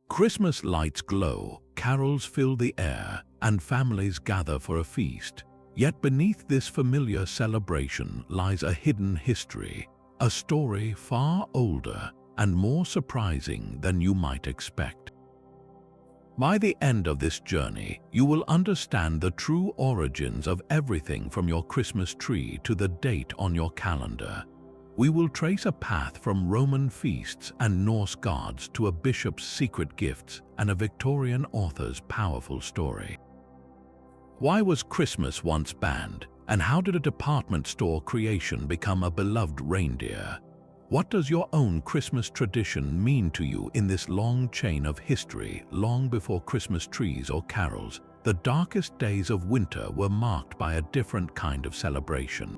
Christmas lights glow, carols fill the air, and families gather for a feast. Yet beneath this familiar celebration lies a hidden history, a story far older and more surprising than you might expect. By the end of this journey, you will understand the true origins of everything from your Christmas tree to the date on your calendar. We will trace a path from Roman feasts and Norse gods to a bishop's secret gifts and a Victorian author's powerful story. Why was Christmas once banned, and how did a department store creation become a beloved reindeer? What does your own Christmas tradition mean to you in this long chain of history? Long before Christmas trees or carols, the darkest days of winter were marked by a different kind of celebration.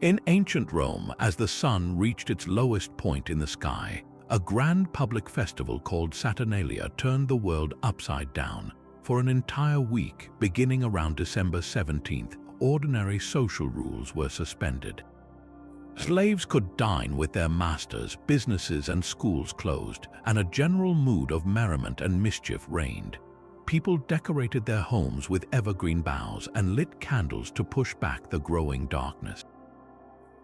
In ancient Rome, as the sun reached its lowest point in the sky, a grand public festival called Saturnalia turned the world upside down. For an entire week, beginning around December 17th, ordinary social rules were suspended. Slaves could dine with their masters, businesses and schools closed, and a general mood of merriment and mischief reigned. People decorated their homes with evergreen boughs and lit candles to push back the growing darkness.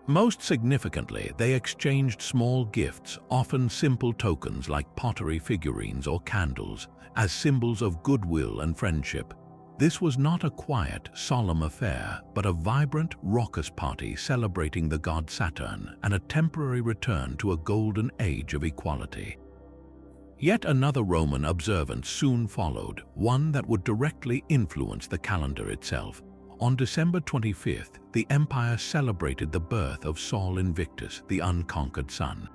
Most significantly, they exchanged small gifts, often simple tokens like pottery figurines or candles, as symbols of goodwill and friendship. This was not a quiet, solemn affair, but a vibrant, raucous party celebrating the god Saturn and a temporary return to a golden age of equality. Yet another Roman observance soon followed, one that would directly influence the calendar itself. On December 25th, the empire celebrated the birth of Sol Invictus, the unconquered sun.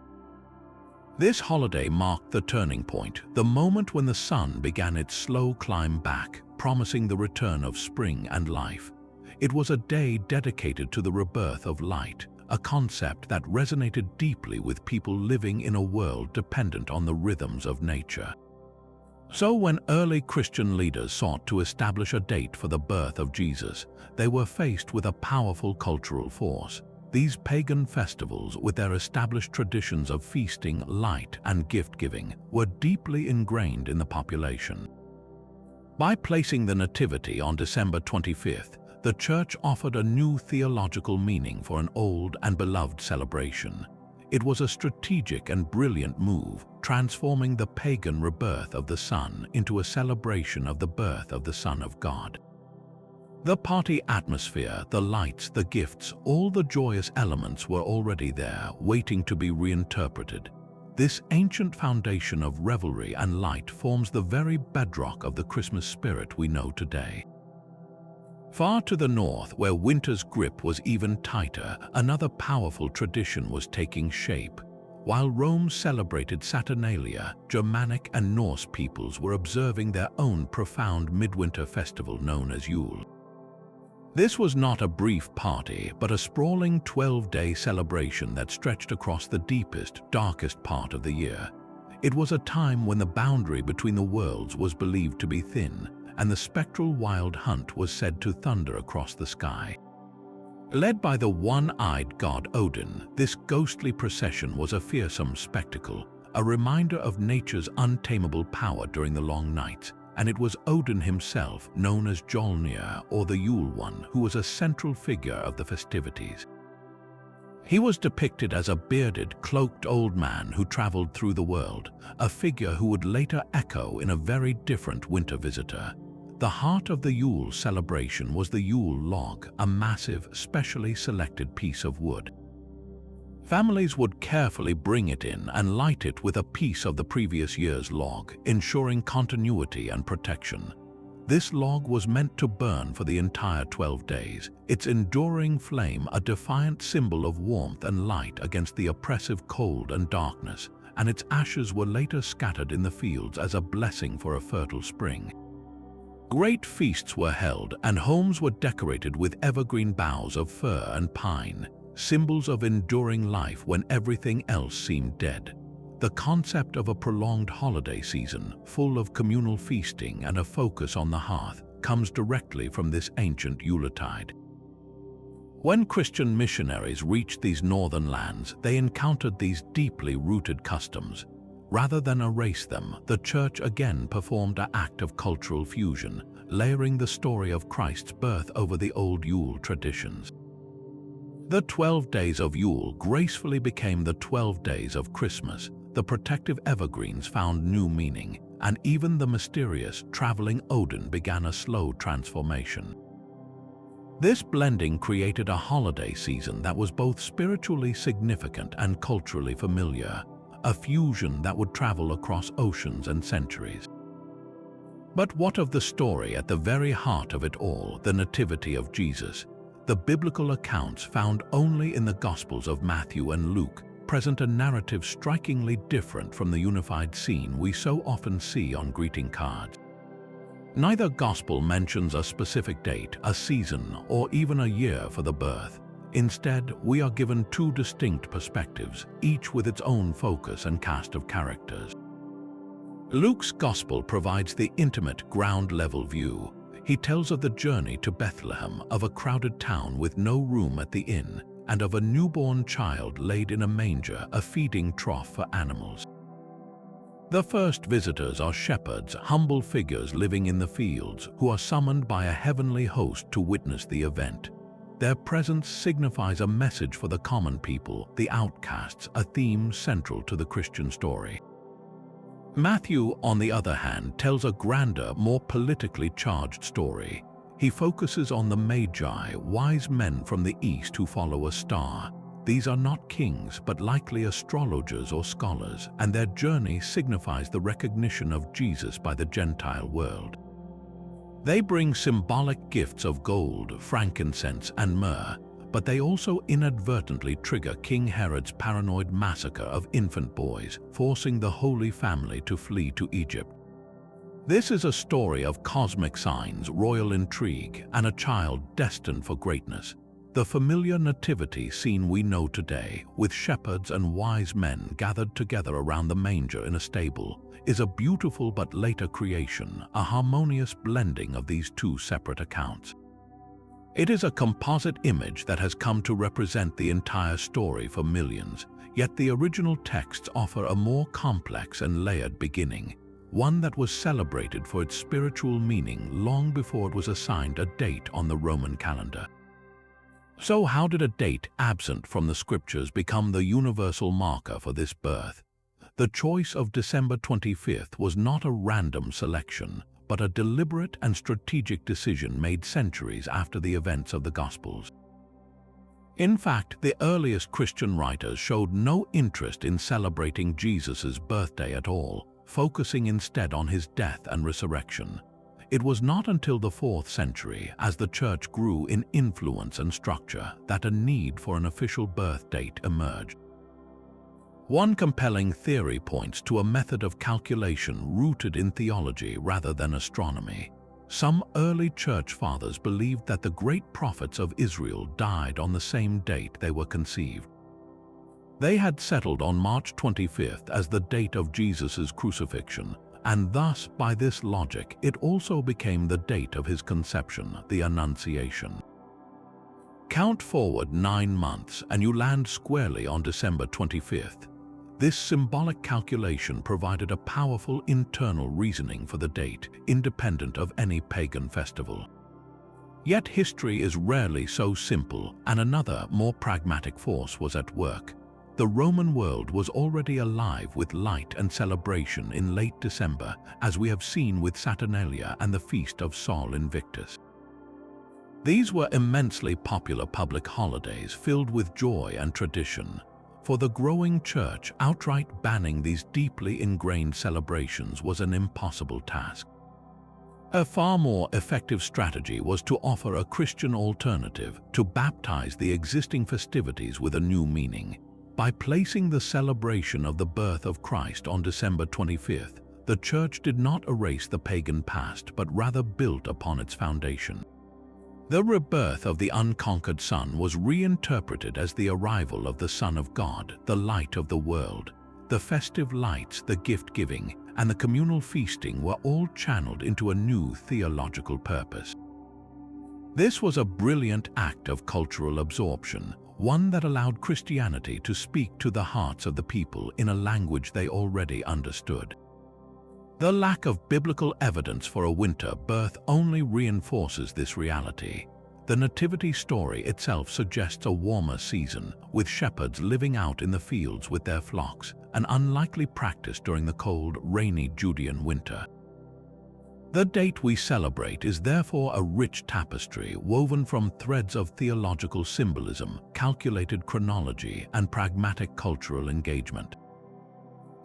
This holiday marked the turning point, the moment when the sun began its slow climb back, promising the return of spring and life. It was a day dedicated to the rebirth of light, a concept that resonated deeply with people living in a world dependent on the rhythms of nature. So when early Christian leaders sought to establish a date for the birth of Jesus, they were faced with a powerful cultural force. These pagan festivals, with their established traditions of feasting, light, and gift-giving, were deeply ingrained in the population. By placing the Nativity on December 25th, the Church offered a new theological meaning for an old and beloved celebration. It was a strategic and brilliant move, transforming the pagan rebirth of the sun into a celebration of the birth of the Son of God. The party atmosphere, the lights, the gifts, all the joyous elements were already there, waiting to be reinterpreted. This ancient foundation of revelry and light forms the very bedrock of the Christmas spirit we know today. Far to the north, where winter's grip was even tighter, another powerful tradition was taking shape. While Rome celebrated Saturnalia, Germanic and Norse peoples were observing their own profound midwinter festival known as Yule. This was not a brief party, but a sprawling 12-day celebration that stretched across the deepest, darkest part of the year. It was a time when the boundary between the worlds was believed to be thin, and the spectral wild hunt was said to thunder across the sky. Led by the one-eyed god Odin, this ghostly procession was a fearsome spectacle, a reminder of nature's untamable power during the long nights, and it was Odin himself, known as Mjolnir or the Yule One, who was a central figure of the festivities. He was depicted as a bearded, cloaked old man who traveled through the world, a figure who would later echo in a very different winter visitor. The heart of the Yule celebration was the Yule log, a massive, specially selected piece of wood. Families would carefully bring it in and light it with a piece of the previous year's log, ensuring continuity and protection. This log was meant to burn for the entire 12 days, its enduring flame a defiant symbol of warmth and light against the oppressive cold and darkness, and its ashes were later scattered in the fields as a blessing for a fertile spring. Great feasts were held, and homes were decorated with evergreen boughs of fir and pine, symbols of enduring life when everything else seemed dead. The concept of a prolonged holiday season, full of communal feasting and a focus on the hearth, comes directly from this ancient Yuletide. When Christian missionaries reached these northern lands, they encountered these deeply rooted customs. Rather than erase them, the Church again performed an act of cultural fusion, layering the story of Christ's birth over the old Yule traditions. The 12 days of Yule gracefully became the 12 days of Christmas. The protective evergreens found new meaning, and even the mysterious traveling Odin began a slow transformation. This blending created a holiday season that was both spiritually significant and culturally familiar, a fusion that would travel across oceans and centuries. But what of the story at the very heart of it all, the Nativity of Jesus? The biblical accounts found only in the Gospels of Matthew and Luke present a narrative strikingly different from the unified scene we so often see on greeting cards. Neither Gospel mentions a specific date, a season, or even a year for the birth. Instead, we are given two distinct perspectives, each with its own focus and cast of characters. Luke's Gospel provides the intimate ground-level view. He tells of the journey to Bethlehem, of a crowded town with no room at the inn, and of a newborn child laid in a manger, a feeding trough for animals. The first visitors are shepherds, humble figures living in the fields, who are summoned by a heavenly host to witness the event. Their presence signifies a message for the common people, the outcasts, a theme central to the Christian story. Matthew, on the other hand, tells a grander, more politically charged story. He focuses on the Magi, wise men from the east who follow a star. These are not kings, but likely astrologers or scholars, and their journey signifies the recognition of Jesus by the Gentile world. They bring symbolic gifts of gold, frankincense, and myrrh, but they also inadvertently trigger King Herod's paranoid massacre of infant boys, forcing the Holy Family to flee to Egypt. This is a story of cosmic signs, royal intrigue, and a child destined for greatness. The familiar nativity scene we know today, with shepherds and wise men gathered together around the manger in a stable, is a beautiful but later creation, a harmonious blending of these two separate accounts. It is a composite image that has come to represent the entire story for millions, yet the original texts offer a more complex and layered beginning, one that was celebrated for its spiritual meaning long before it was assigned a date on the Roman calendar. So how did a date absent from the scriptures become the universal marker for this birth? The choice of December 25th was not a random selection, but a deliberate and strategic decision made centuries after the events of the Gospels. In fact, the earliest Christian writers showed no interest in celebrating Jesus' birthday at all, focusing instead on his death and resurrection. It was not until the 4th century, as the Church grew in influence and structure, that a need for an official birth date emerged. One compelling theory points to a method of calculation rooted in theology rather than astronomy. Some early Church fathers believed that the great prophets of Israel died on the same date they were conceived. They had settled on March 25th as the date of Jesus' crucifixion, and thus, by this logic, it also became the date of his conception, the Annunciation. Count forward 9 months and you land squarely on December 25th. This symbolic calculation provided a powerful internal reasoning for the date, independent of any pagan festival. Yet history is rarely so simple, and another, more pragmatic force was at work. The Roman world was already alive with light and celebration in late December, as we have seen with Saturnalia and the feast of Sol Invictus. These were immensely popular public holidays filled with joy and tradition. For the growing Church, outright banning these deeply ingrained celebrations was an impossible task. A far more effective strategy was to offer a Christian alternative, to baptize the existing festivities with a new meaning. By placing the celebration of the birth of Christ on December 25th, the Church did not erase the pagan past, but rather built upon its foundation. The rebirth of the unconquered Son was reinterpreted as the arrival of the Son of God, the light of the world. The festive lights, the gift-giving, and the communal feasting were all channeled into a new theological purpose. This was a brilliant act of cultural absorption, one that allowed Christianity to speak to the hearts of the people in a language they already understood. The lack of biblical evidence for a winter birth only reinforces this reality. The nativity story itself suggests a warmer season, with shepherds living out in the fields with their flocks, an unlikely practice during the cold, rainy Judean winter. The date we celebrate is therefore a rich tapestry woven from threads of theological symbolism, calculated chronology, and pragmatic cultural engagement.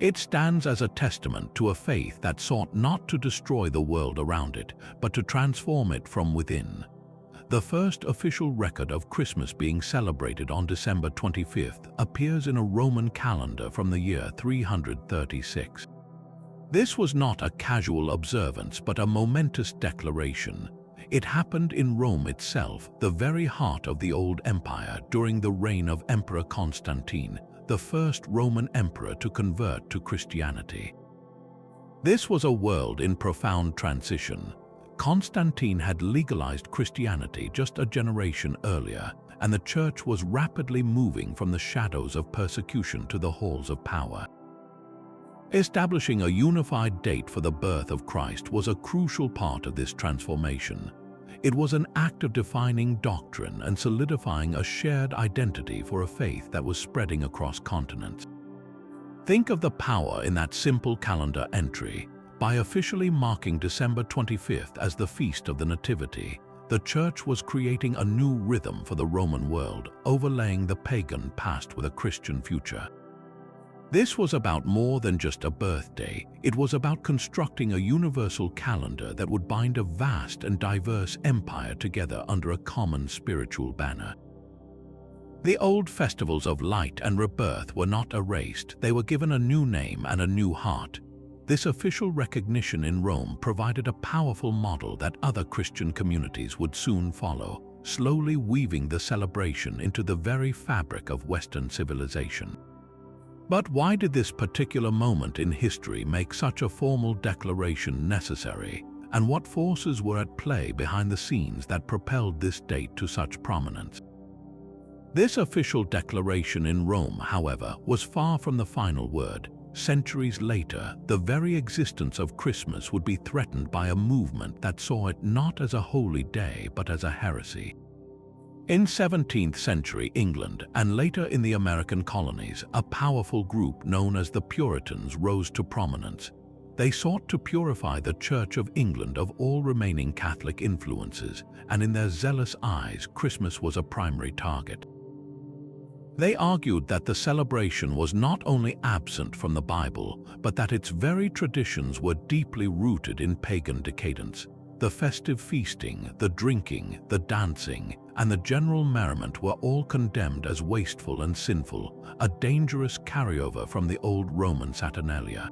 It stands as a testament to a faith that sought not to destroy the world around it, but to transform it from within. The first official record of Christmas being celebrated on December 25th appears in a Roman calendar from the year 336. This was not a casual observance but a momentous declaration. It happened in Rome itself, the very heart of the old empire, during the reign of Emperor Constantine, the first Roman emperor to convert to Christianity. This was a world in profound transition. Constantine had legalized Christianity just a generation earlier, and the church was rapidly moving from the shadows of persecution to the halls of power. Establishing a unified date for the birth of Christ was a crucial part of this transformation. It was an act of defining doctrine and solidifying a shared identity for a faith that was spreading across continents. Think of the power in that simple calendar entry. By officially marking December 25th as the Feast of the Nativity, the Church was creating a new rhythm for the Roman world, overlaying the pagan past with a Christian future. This was about more than just a birthday. It was about constructing a universal calendar that would bind a vast and diverse empire together under a common spiritual banner. The old festivals of light and rebirth were not erased. They were given a new name and a new heart. This official recognition in Rome provided a powerful model that other Christian communities would soon follow, slowly weaving the celebration into the very fabric of Western civilization. But why did this particular moment in history make such a formal declaration necessary, and what forces were at play behind the scenes that propelled this date to such prominence? This official declaration in Rome, however, was far from the final word. Centuries later, the very existence of Christmas would be threatened by a movement that saw it not as a holy day but as a heresy. In 17th century England and later in the American colonies, a powerful group known as the Puritans rose to prominence. They sought to purify the Church of England of all remaining Catholic influences, and in their zealous eyes, Christmas was a primary target. They argued that the celebration was not only absent from the Bible, but that its very traditions were deeply rooted in pagan decadence. The festive feasting, the drinking, the dancing, and the general merriment were all condemned as wasteful and sinful, a dangerous carryover from the old Roman Saturnalia.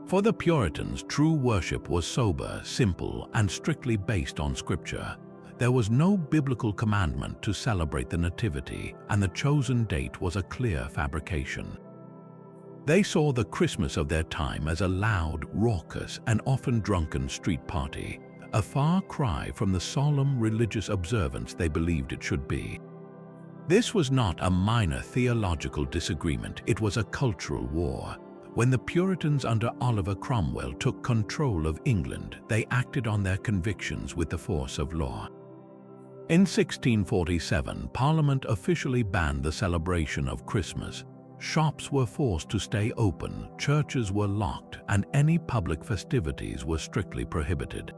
For the Puritans, true worship was sober, simple, and strictly based on Scripture. There was no biblical commandment to celebrate the Nativity, and the chosen date was a clear fabrication. They saw the Christmas of their time as a loud, raucous, and often drunken street party, a far cry from the solemn religious observance they believed it should be. This was not a minor theological disagreement, it was a cultural war. When the Puritans under Oliver Cromwell took control of England, they acted on their convictions with the force of law. In 1647, Parliament officially banned the celebration of Christmas. Shops were forced to stay open, churches were locked, and any public festivities were strictly prohibited.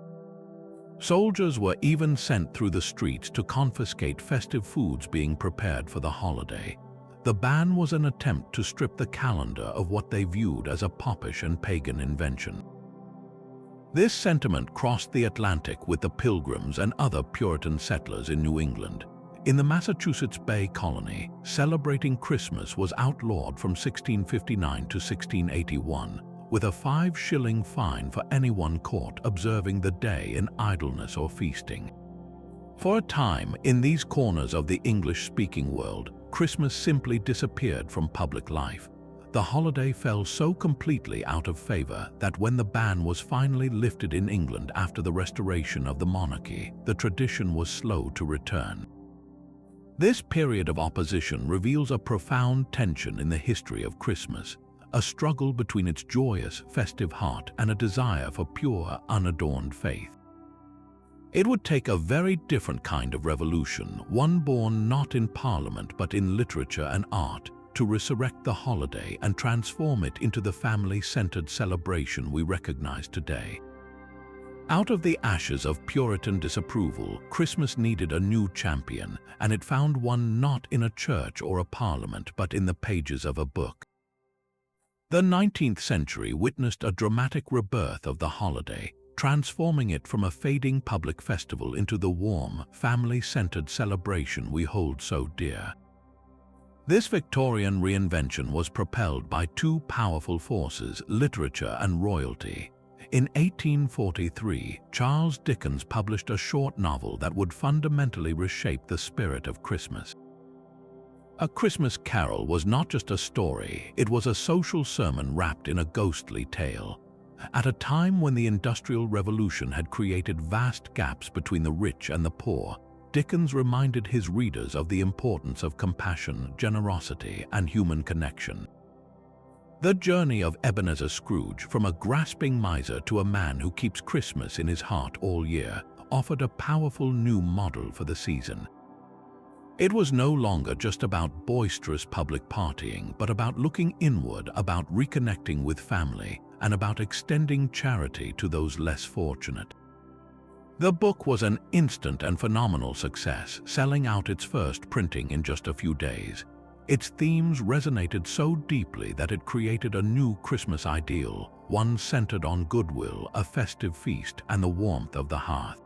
Soldiers were even sent through the streets to confiscate festive foods being prepared for the holiday. The ban was an attempt to strip the calendar of what they viewed as a popish and pagan invention. This sentiment crossed the Atlantic with the Pilgrims and other Puritan settlers in New England. In the Massachusetts Bay Colony, celebrating Christmas was outlawed from 1659 to 1681, with a 5-shilling fine for anyone caught observing the day in idleness or feasting. For a time, in these corners of the English-speaking world, Christmas simply disappeared from public life. The holiday fell so completely out of favor that when the ban was finally lifted in England after the restoration of the monarchy, the tradition was slow to return. This period of opposition reveals a profound tension in the history of Christmas, a struggle between its joyous, festive heart and a desire for pure, unadorned faith. It would take a very different kind of revolution, one born not in Parliament but in literature and art, to resurrect the holiday and transform it into the family-centered celebration we recognize today. Out of the ashes of Puritan disapproval, Christmas needed a new champion, and it found one not in a church or a parliament but in the pages of a book. The 19th century witnessed a dramatic rebirth of the holiday, transforming it from a fading public festival into the warm, family-centered celebration we hold so dear. This Victorian reinvention was propelled by two powerful forces, literature and royalty. In 1843, Charles Dickens published a short novel that would fundamentally reshape the spirit of Christmas. A Christmas Carol was not just a story, it was a social sermon wrapped in a ghostly tale. At a time when the Industrial Revolution had created vast gaps between the rich and the poor, Dickens reminded his readers of the importance of compassion, generosity, and human connection. The journey of Ebenezer Scrooge, from a grasping miser to a man who keeps Christmas in his heart all year, offered a powerful new model for the season. It was no longer just about boisterous public partying, but about looking inward, about reconnecting with family, and about extending charity to those less fortunate. The book was an instant and phenomenal success, selling out its first printing in just a few days. Its themes resonated so deeply that it created a new Christmas ideal, one centered on goodwill, a festive feast, and the warmth of the hearth.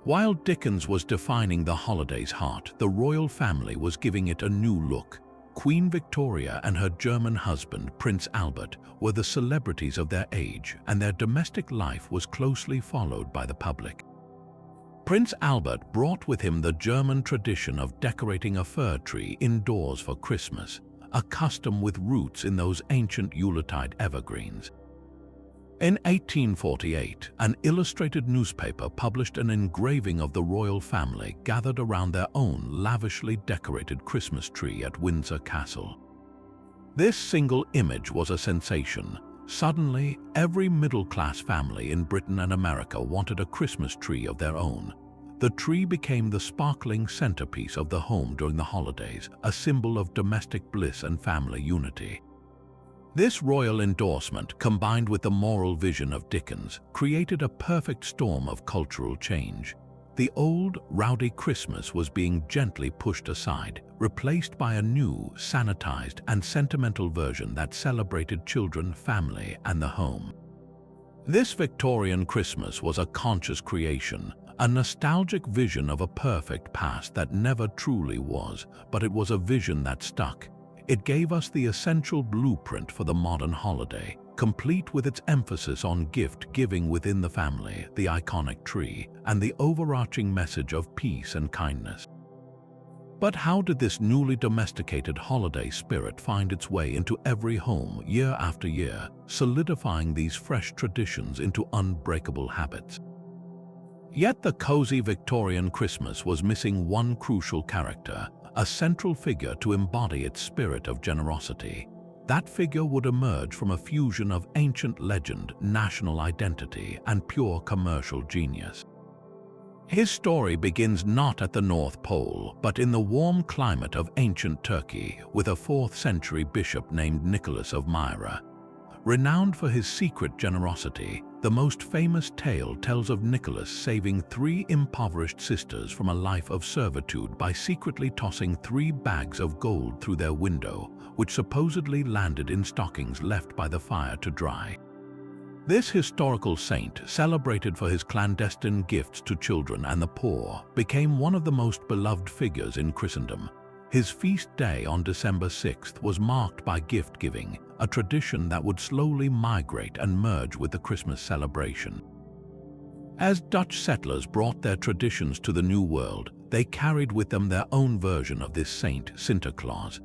While Dickens was defining the holiday's heart, the royal family was giving it a new look. Queen Victoria and her German husband, Prince Albert, were the celebrities of their age, and their domestic life was closely followed by the public. Prince Albert brought with him the German tradition of decorating a fir tree indoors for Christmas, a custom with roots in those ancient Yuletide evergreens. In 1848, an illustrated newspaper published an engraving of the royal family gathered around their own lavishly decorated Christmas tree at Windsor Castle. This single image was a sensation. Suddenly, every middle-class family in Britain and America wanted a Christmas tree of their own. The tree became the sparkling centerpiece of the home during the holidays, a symbol of domestic bliss and family unity. This royal endorsement, combined with the moral vision of Dickens, created a perfect storm of cultural change. The old, rowdy Christmas was being gently pushed aside, replaced by a new, sanitized, and sentimental version that celebrated children, family, and the home. This Victorian Christmas was a conscious creation, a nostalgic vision of a perfect past that never truly was, but it was a vision that stuck. It gave us the essential blueprint for the modern holiday, complete with its emphasis on gift-giving within the family, the iconic tree, and the overarching message of peace and kindness. But how did this newly domesticated holiday spirit find its way into every home year after year, solidifying these fresh traditions into unbreakable habits? Yet the cozy Victorian Christmas was missing one crucial character, a central figure to embody its spirit of generosity. That figure would emerge from a fusion of ancient legend, national identity, and pure commercial genius. His story begins not at the North Pole, but in the warm climate of ancient Turkey, with a 4th century bishop named Nicholas of Myra. Renowned for his secret generosity, the most famous tale tells of Nicholas saving 3 impoverished sisters from a life of servitude by secretly tossing 3 bags of gold through their window, which supposedly landed in stockings left by the fire to dry. This historical saint, celebrated for his clandestine gifts to children and the poor, became one of the most beloved figures in Christendom. His feast day on December 6th was marked by gift-giving, a tradition that would slowly migrate and merge with the Christmas celebration. As Dutch settlers brought their traditions to the New World, they carried with them their own version of this saint, Sinterklaas.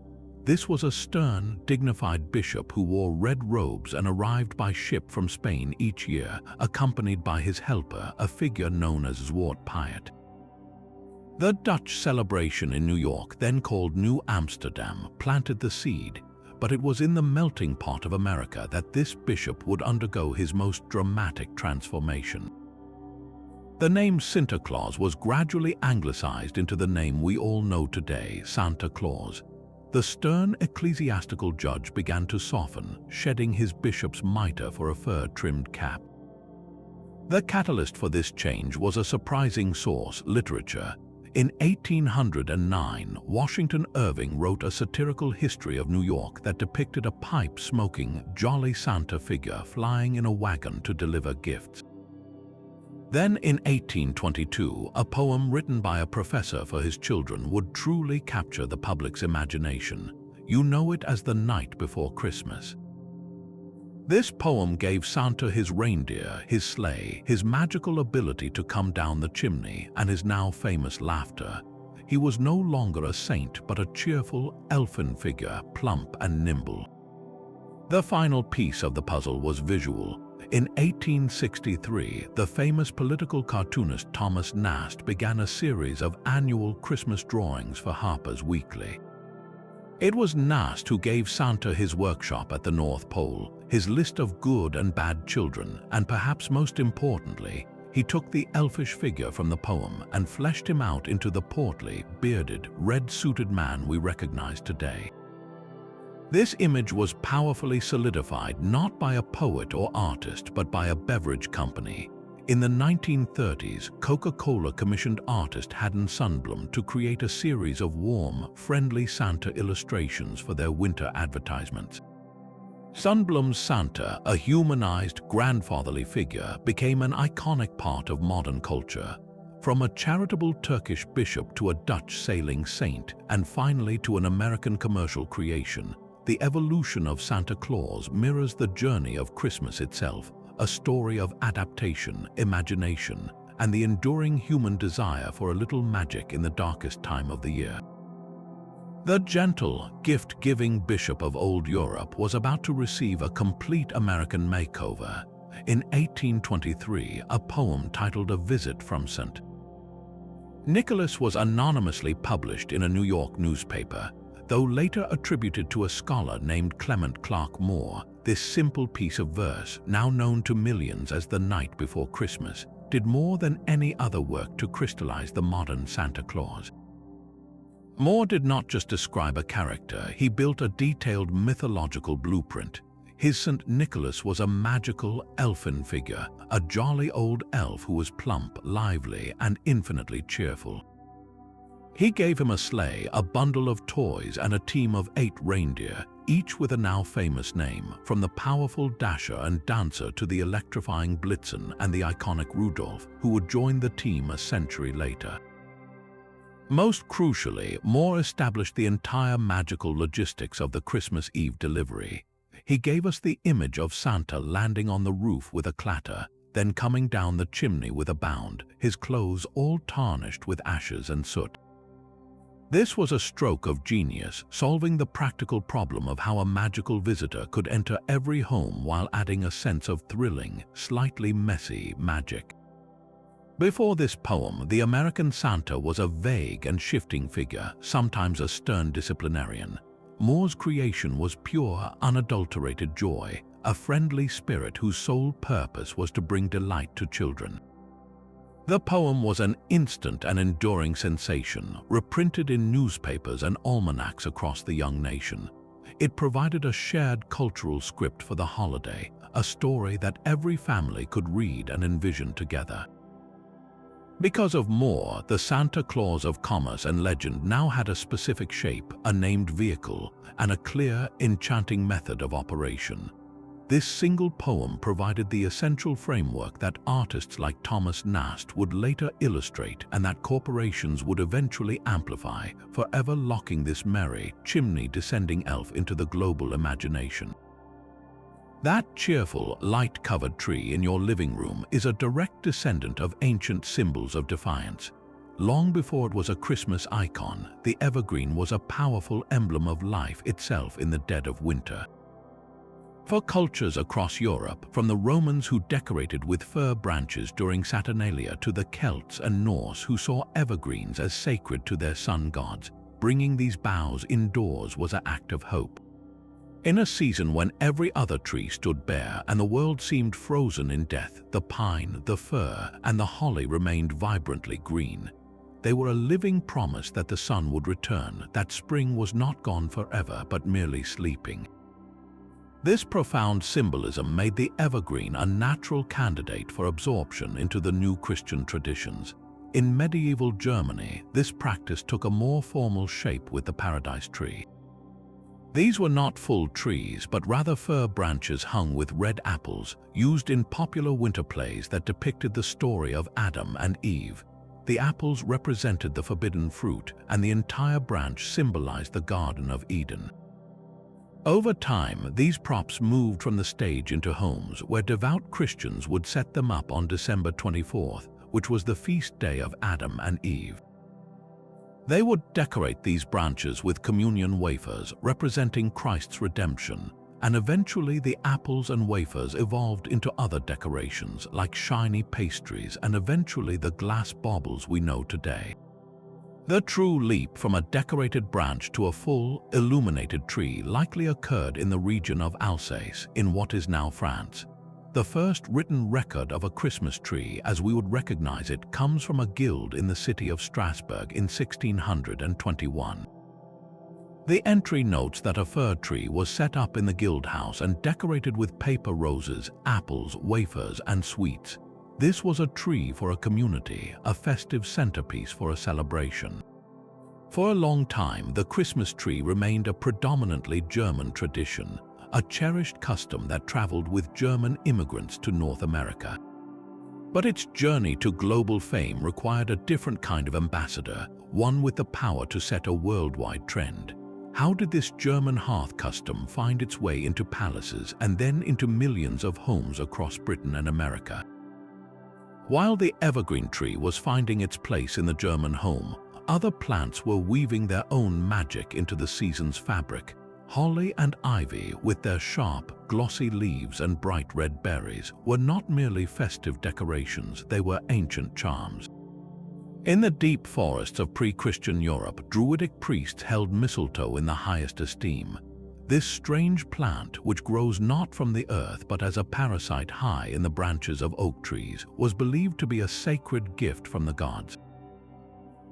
This was a stern, dignified bishop who wore red robes and arrived by ship from Spain each year, accompanied by his helper, a figure known as Zwart Piet. The Dutch celebration in New York, then called New Amsterdam, planted the seed, but it was in the melting pot of America that this bishop would undergo his most dramatic transformation. The name Santa Claus was gradually anglicized into the name we all know today, Santa Claus. The stern ecclesiastical judge began to soften, shedding his bishop's mitre for a fur-trimmed cap. The catalyst for this change was a surprising source, literature. In 1809, Washington Irving wrote a satirical history of New York that depicted a pipe-smoking, jolly Santa figure flying in a wagon to deliver gifts. Then in 1822, a poem written by a professor for his children would truly capture the public's imagination. You know it as The Night Before Christmas. This poem gave Santa his reindeer, his sleigh, his magical ability to come down the chimney, and his now famous laughter. He was no longer a saint, but a cheerful, elfin figure, plump and nimble. The final piece of the puzzle was visual. In 1863, the famous political cartoonist Thomas Nast began a series of annual Christmas drawings for Harper's Weekly. It was Nast who gave Santa his workshop at the North Pole, his list of good and bad children, and perhaps most importantly, he took the elfish figure from the poem and fleshed him out into the portly, bearded, red-suited man we recognize today. This image was powerfully solidified not by a poet or artist, but by a beverage company. In the 1930s, Coca-Cola commissioned artist Haddon Sundblom to create a series of warm, friendly Santa illustrations for their winter advertisements. Sundblom's Santa, a humanized, grandfatherly figure, became an iconic part of modern culture. From a charitable Turkish bishop to a Dutch sailing saint, and finally to an American commercial creation, the evolution of Santa Claus mirrors the journey of Christmas itself, a story of adaptation, imagination, and the enduring human desire for a little magic in the darkest time of the year. The gentle, gift-giving bishop of old Europe was about to receive a complete American makeover. In 1823, a poem titled A Visit from St. Nicholas was anonymously published in a New York newspaper. Though later attributed to a scholar named Clement Clark Moore, this simple piece of verse, now known to millions as The Night Before Christmas, did more than any other work to crystallize the modern Santa Claus. Moore did not just describe a character, he built a detailed mythological blueprint. His St. Nicholas was a magical, elfin figure, a jolly old elf who was plump, lively, and infinitely cheerful. He gave him a sleigh, a bundle of toys, and a team of 8 reindeer, each with a now famous name, from the powerful Dasher and Dancer to the electrifying Blitzen and the iconic Rudolph, who would join the team a century later. Most crucially, Moore established the entire magical logistics of the Christmas Eve delivery. He gave us the image of Santa landing on the roof with a clatter, then coming down the chimney with a bound, his clothes all tarnished with ashes and soot. This was a stroke of genius, solving the practical problem of how a magical visitor could enter every home while adding a sense of thrilling, slightly messy magic. Before this poem, the American Santa was a vague and shifting figure, sometimes a stern disciplinarian. Moore's creation was pure, unadulterated joy, a friendly spirit whose sole purpose was to bring delight to children. The poem was an instant and enduring sensation, reprinted in newspapers and almanacs across the young nation. It provided a shared cultural script for the holiday, a story that every family could read and envision together. Because of Moore, the Santa Claus of commerce and legend now had a specific shape, a named vehicle, and a clear, enchanting method of operation. This single poem provided the essential framework that artists like Thomas Nast would later illustrate and that corporations would eventually amplify, forever locking this merry, chimney-descending elf into the global imagination. That cheerful, light-covered tree in your living room is a direct descendant of ancient symbols of defiance. Long before it was a Christmas icon, the evergreen was a powerful emblem of life itself in the dead of winter. For cultures across Europe, from the Romans who decorated with fir branches during Saturnalia to the Celts and Norse who saw evergreens as sacred to their sun gods, bringing these boughs indoors was an act of hope. In a season when every other tree stood bare and the world seemed frozen in death, the pine, the fir, and the holly remained vibrantly green. They were a living promise that the sun would return, that spring was not gone forever but merely sleeping. This profound symbolism made the evergreen a natural candidate for absorption into the new Christian traditions. In medieval Germany, this practice took a more formal shape with the paradise tree. These were not full trees, but rather fir branches hung with red apples, used in popular winter plays that depicted the story of Adam and Eve. The apples represented the forbidden fruit, and the entire branch symbolized the Garden of Eden. Over time, these props moved from the stage into homes, where devout Christians would set them up on December 24th, which was the feast day of Adam and Eve. They would decorate these branches with communion wafers, representing Christ's redemption, and eventually the apples and wafers evolved into other decorations, like shiny pastries and eventually the glass baubles we know today. The true leap from a decorated branch to a full, illuminated tree likely occurred in the region of Alsace, in what is now France. The first written record of a Christmas tree, as we would recognize it, comes from a guild in the city of Strasbourg in 1621. The entry notes that a fir tree was set up in the guild house and decorated with paper roses, apples, wafers, and sweets. This was a tree for a community, a festive centerpiece for a celebration. For a long time, the Christmas tree remained a predominantly German tradition, a cherished custom that traveled with German immigrants to North America. But its journey to global fame required a different kind of ambassador, one with the power to set a worldwide trend. How did this German hearth custom find its way into palaces and then into millions of homes across Britain and America? While the evergreen tree was finding its place in the German home, other plants were weaving their own magic into the season's fabric. Holly and ivy, with their sharp, glossy leaves and bright red berries, were not merely festive decorations, they were ancient charms. In the deep forests of pre-Christian Europe, Druidic priests held mistletoe in the highest esteem. This strange plant, which grows not from the earth but as a parasite high in the branches of oak trees, was believed to be a sacred gift from the gods.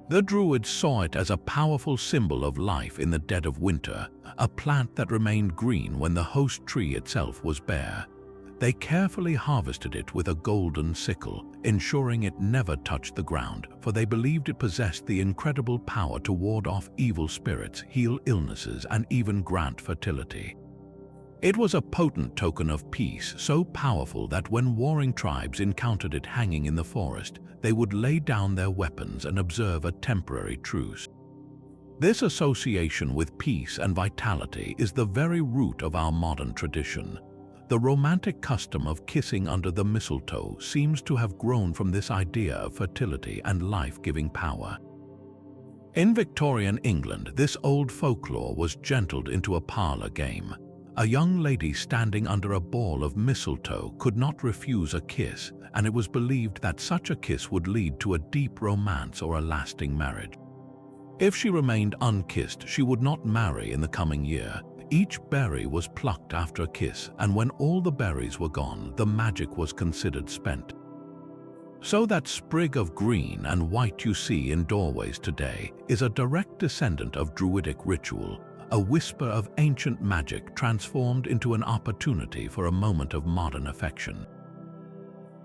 The Druids saw it as a powerful symbol of life in the dead of winter, a plant that remained green when the host tree itself was bare. They carefully harvested it with a golden sickle, ensuring it never touched the ground, for they believed it possessed the incredible power to ward off evil spirits, heal illnesses, and even grant fertility. It was a potent token of peace, so powerful that when warring tribes encountered it hanging in the forest, they would lay down their weapons and observe a temporary truce. This association with peace and vitality is the very root of our modern tradition. The romantic custom of kissing under the mistletoe seems to have grown from this idea of fertility and life-giving power. In Victorian England, this old folklore was gentled into a parlor game. A young lady standing under a ball of mistletoe could not refuse a kiss, and it was believed that such a kiss would lead to a deep romance or a lasting marriage. If she remained unkissed, she would not marry in the coming year. Each berry was plucked after a kiss, and when all the berries were gone, the magic was considered spent. So that sprig of green and white you see in doorways today is a direct descendant of Druidic ritual, a whisper of ancient magic transformed into an opportunity for a moment of modern affection.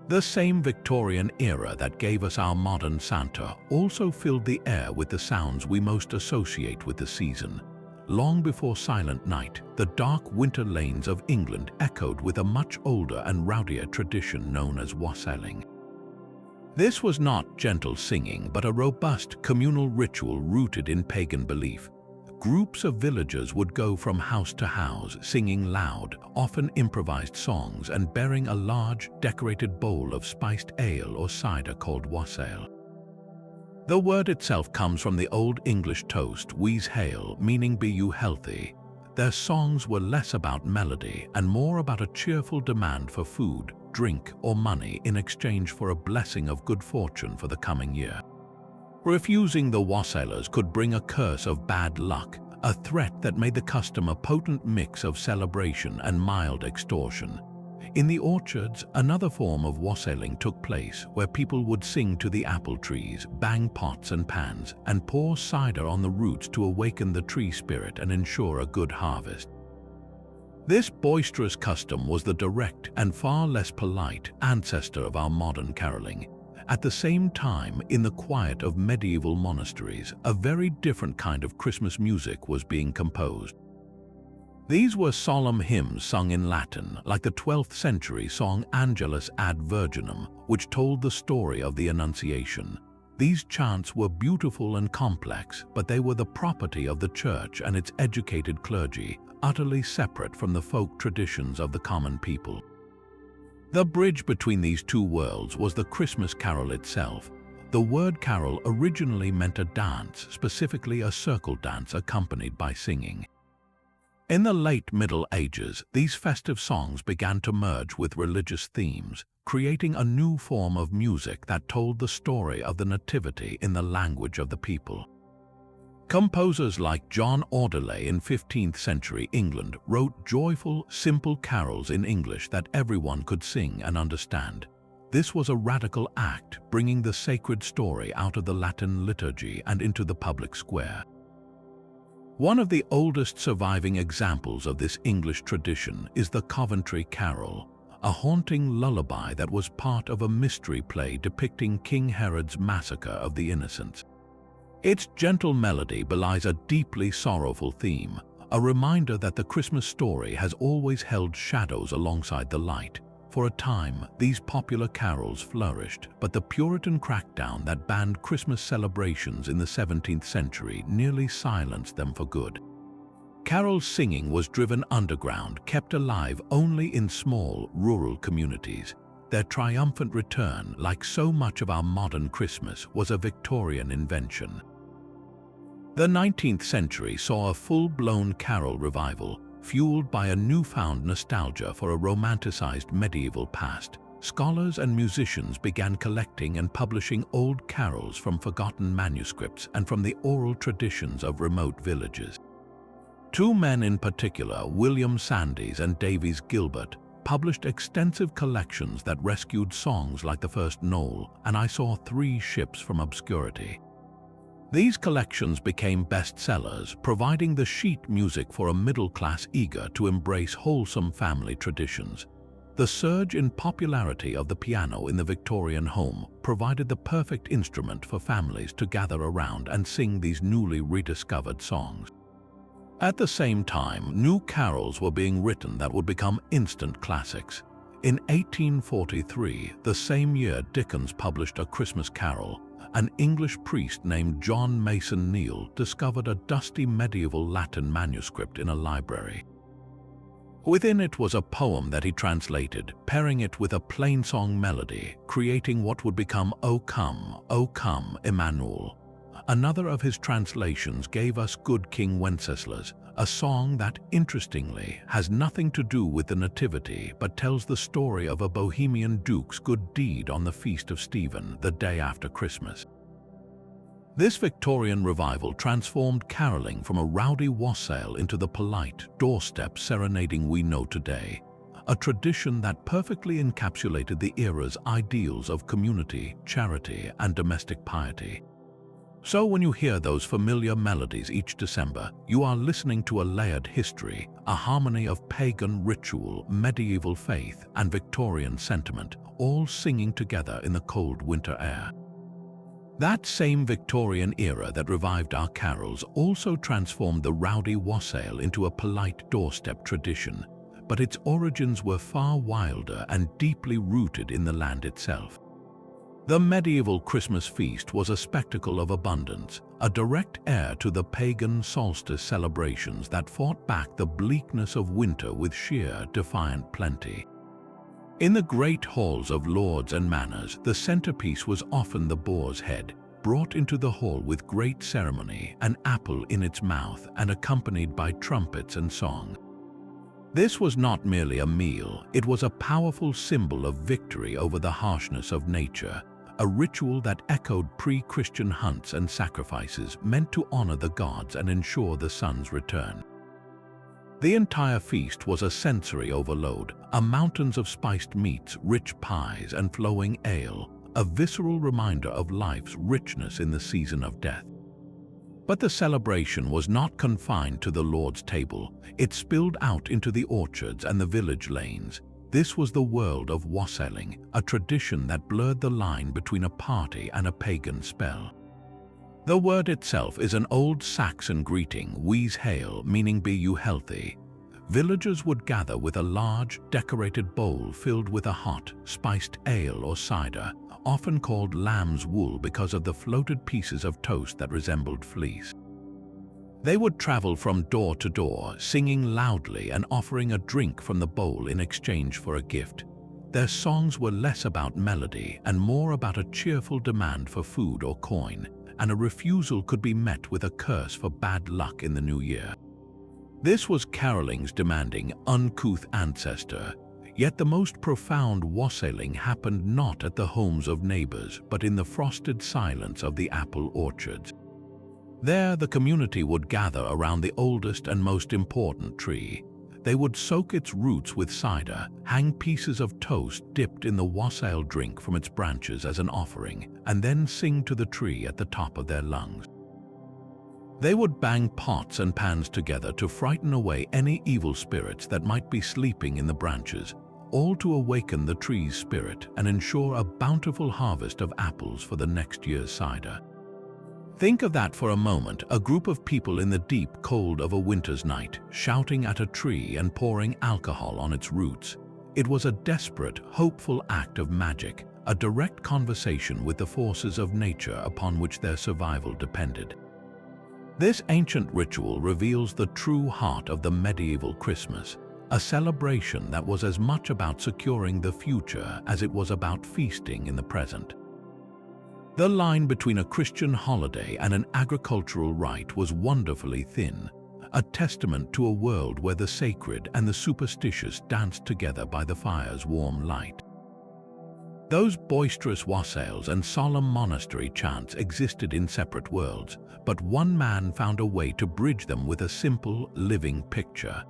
The same Victorian era that gave us our modern Santa also filled the air with the sounds we most associate with the season. Long before Silent Night, the dark winter lanes of England echoed with a much older and rowdier tradition known as wassailing. This was not gentle singing, but a robust communal ritual rooted in pagan belief. Groups of villagers would go from house to house, singing loud, often improvised songs and bearing a large, decorated bowl of spiced ale or cider called wassail. The word itself comes from the Old English toast, "Wees hael," meaning "be you healthy." Their songs were less about melody and more about a cheerful demand for food, drink, or money in exchange for a blessing of good fortune for the coming year. Refusing the wassailers could bring a curse of bad luck, a threat that made the custom a potent mix of celebration and mild extortion. In the orchards, another form of wassailing took place, where people would sing to the apple trees, bang pots and pans, and pour cider on the roots to awaken the tree spirit and ensure a good harvest. This boisterous custom was the direct and far less polite ancestor of our modern caroling. At the same time, in the quiet of medieval monasteries, a very different kind of Christmas music was being composed. These were solemn hymns sung in Latin, like the 12th century song Angelus ad Virginum, which told the story of the Annunciation. These chants were beautiful and complex, but they were the property of the Church and its educated clergy, utterly separate from the folk traditions of the common people. The bridge between these two worlds was the Christmas carol itself. The word carol originally meant a dance, specifically a circle dance accompanied by singing. In the late Middle Ages, these festive songs began to merge with religious themes, creating a new form of music that told the story of the Nativity in the language of the people. Composers like John Audeley in 15th century England wrote joyful, simple carols in English that everyone could sing and understand. This was a radical act, bringing the sacred story out of the Latin liturgy and into the public square. One of the oldest surviving examples of this English tradition is the Coventry Carol, a haunting lullaby that was part of a mystery play depicting King Herod's massacre of the innocents. Its gentle melody belies a deeply sorrowful theme, a reminder that the Christmas story has always held shadows alongside the light. For a time, these popular carols flourished, but the Puritan crackdown that banned Christmas celebrations in the 17th century nearly silenced them for good. Carol singing was driven underground, kept alive only in small, rural communities. Their triumphant return, like so much of our modern Christmas, was a Victorian invention. The 19th century saw a full-blown carol revival, fueled by a newfound nostalgia for a romanticized medieval past. Scholars and musicians began collecting and publishing old carols from forgotten manuscripts and from the oral traditions of remote villages. Two men in particular, William Sandys and Davies Gilbert, published extensive collections that rescued songs like the first Noel and I Saw Three Ships from obscurity. These collections became bestsellers, providing the sheet music for a middle class eager to embrace wholesome family traditions. The surge in popularity of the piano in the Victorian home provided the perfect instrument for families to gather around and sing these newly rediscovered songs. At the same time, new carols were being written that would become instant classics. In 1843, the same year Dickens published A Christmas Carol, an English priest named John Mason Neale discovered a dusty medieval Latin manuscript in a library. Within it was a poem that he translated, pairing it with a plain-song melody, creating what would become O Come, Emmanuel. Another of his translations gave us Good King Wenceslas, a song that, interestingly, has nothing to do with the Nativity but tells the story of a Bohemian duke's good deed on the Feast of Stephen, the day after Christmas. This Victorian revival transformed caroling from a rowdy wassail into the polite, doorstep serenading we know today, a tradition that perfectly encapsulated the era's ideals of community, charity, and domestic piety. So when you hear those familiar melodies each December, you are listening to a layered history, a harmony of pagan ritual, medieval faith, and Victorian sentiment, all singing together in the cold winter air. That same Victorian era that revived our carols also transformed the rowdy wassail into a polite doorstep tradition, but its origins were far wilder and deeply rooted in the land itself. The medieval Christmas feast was a spectacle of abundance, a direct heir to the pagan solstice celebrations that fought back the bleakness of winter with sheer, defiant plenty. In the great halls of lords and manors, the centerpiece was often the boar's head, brought into the hall with great ceremony, an apple in its mouth and accompanied by trumpets and song. This was not merely a meal, it was a powerful symbol of victory over the harshness of nature, a ritual that echoed pre-Christian hunts and sacrifices meant to honor the gods and ensure the sun's return. The entire feast was a sensory overload, a mountains of spiced meats, rich pies, and flowing ale, a visceral reminder of life's richness in the season of death. But the celebration was not confined to the Lord's table. It spilled out into the orchards and the village lanes. This was the world of wassailing, a tradition that blurred the line between a party and a pagan spell. The word itself is an old Saxon greeting, "Wees hail," meaning "be you healthy." Villagers would gather with a large, decorated bowl filled with a hot, spiced ale or cider, often called lamb's wool because of the floated pieces of toast that resembled fleece. They would travel from door to door, singing loudly and offering a drink from the bowl in exchange for a gift. Their songs were less about melody and more about a cheerful demand for food or coin, and a refusal could be met with a curse for bad luck in the new year. This was caroling's demanding, uncouth ancestor, yet the most profound wassailing happened not at the homes of neighbors, but in the frosted silence of the apple orchards. There, the community would gather around the oldest and most important tree. They would soak its roots with cider, hang pieces of toast dipped in the wassail drink from its branches as an offering, and then sing to the tree at the top of their lungs. They would bang pots and pans together to frighten away any evil spirits that might be sleeping in the branches, all to awaken the tree's spirit and ensure a bountiful harvest of apples for the next year's cider. Think of that for a moment, a group of people in the deep cold of a winter's night, shouting at a tree and pouring alcohol on its roots. It was a desperate, hopeful act of magic, a direct conversation with the forces of nature upon which their survival depended. This ancient ritual reveals the true heart of the medieval Christmas, a celebration that was as much about securing the future as it was about feasting in the present. The line between a Christian holiday and an agricultural rite was wonderfully thin, a testament to a world where the sacred and the superstitious danced together by the fire's warm light. Those boisterous wassails and solemn monastery chants existed in separate worlds, but one man found a way to bridge them with a simple, living picture.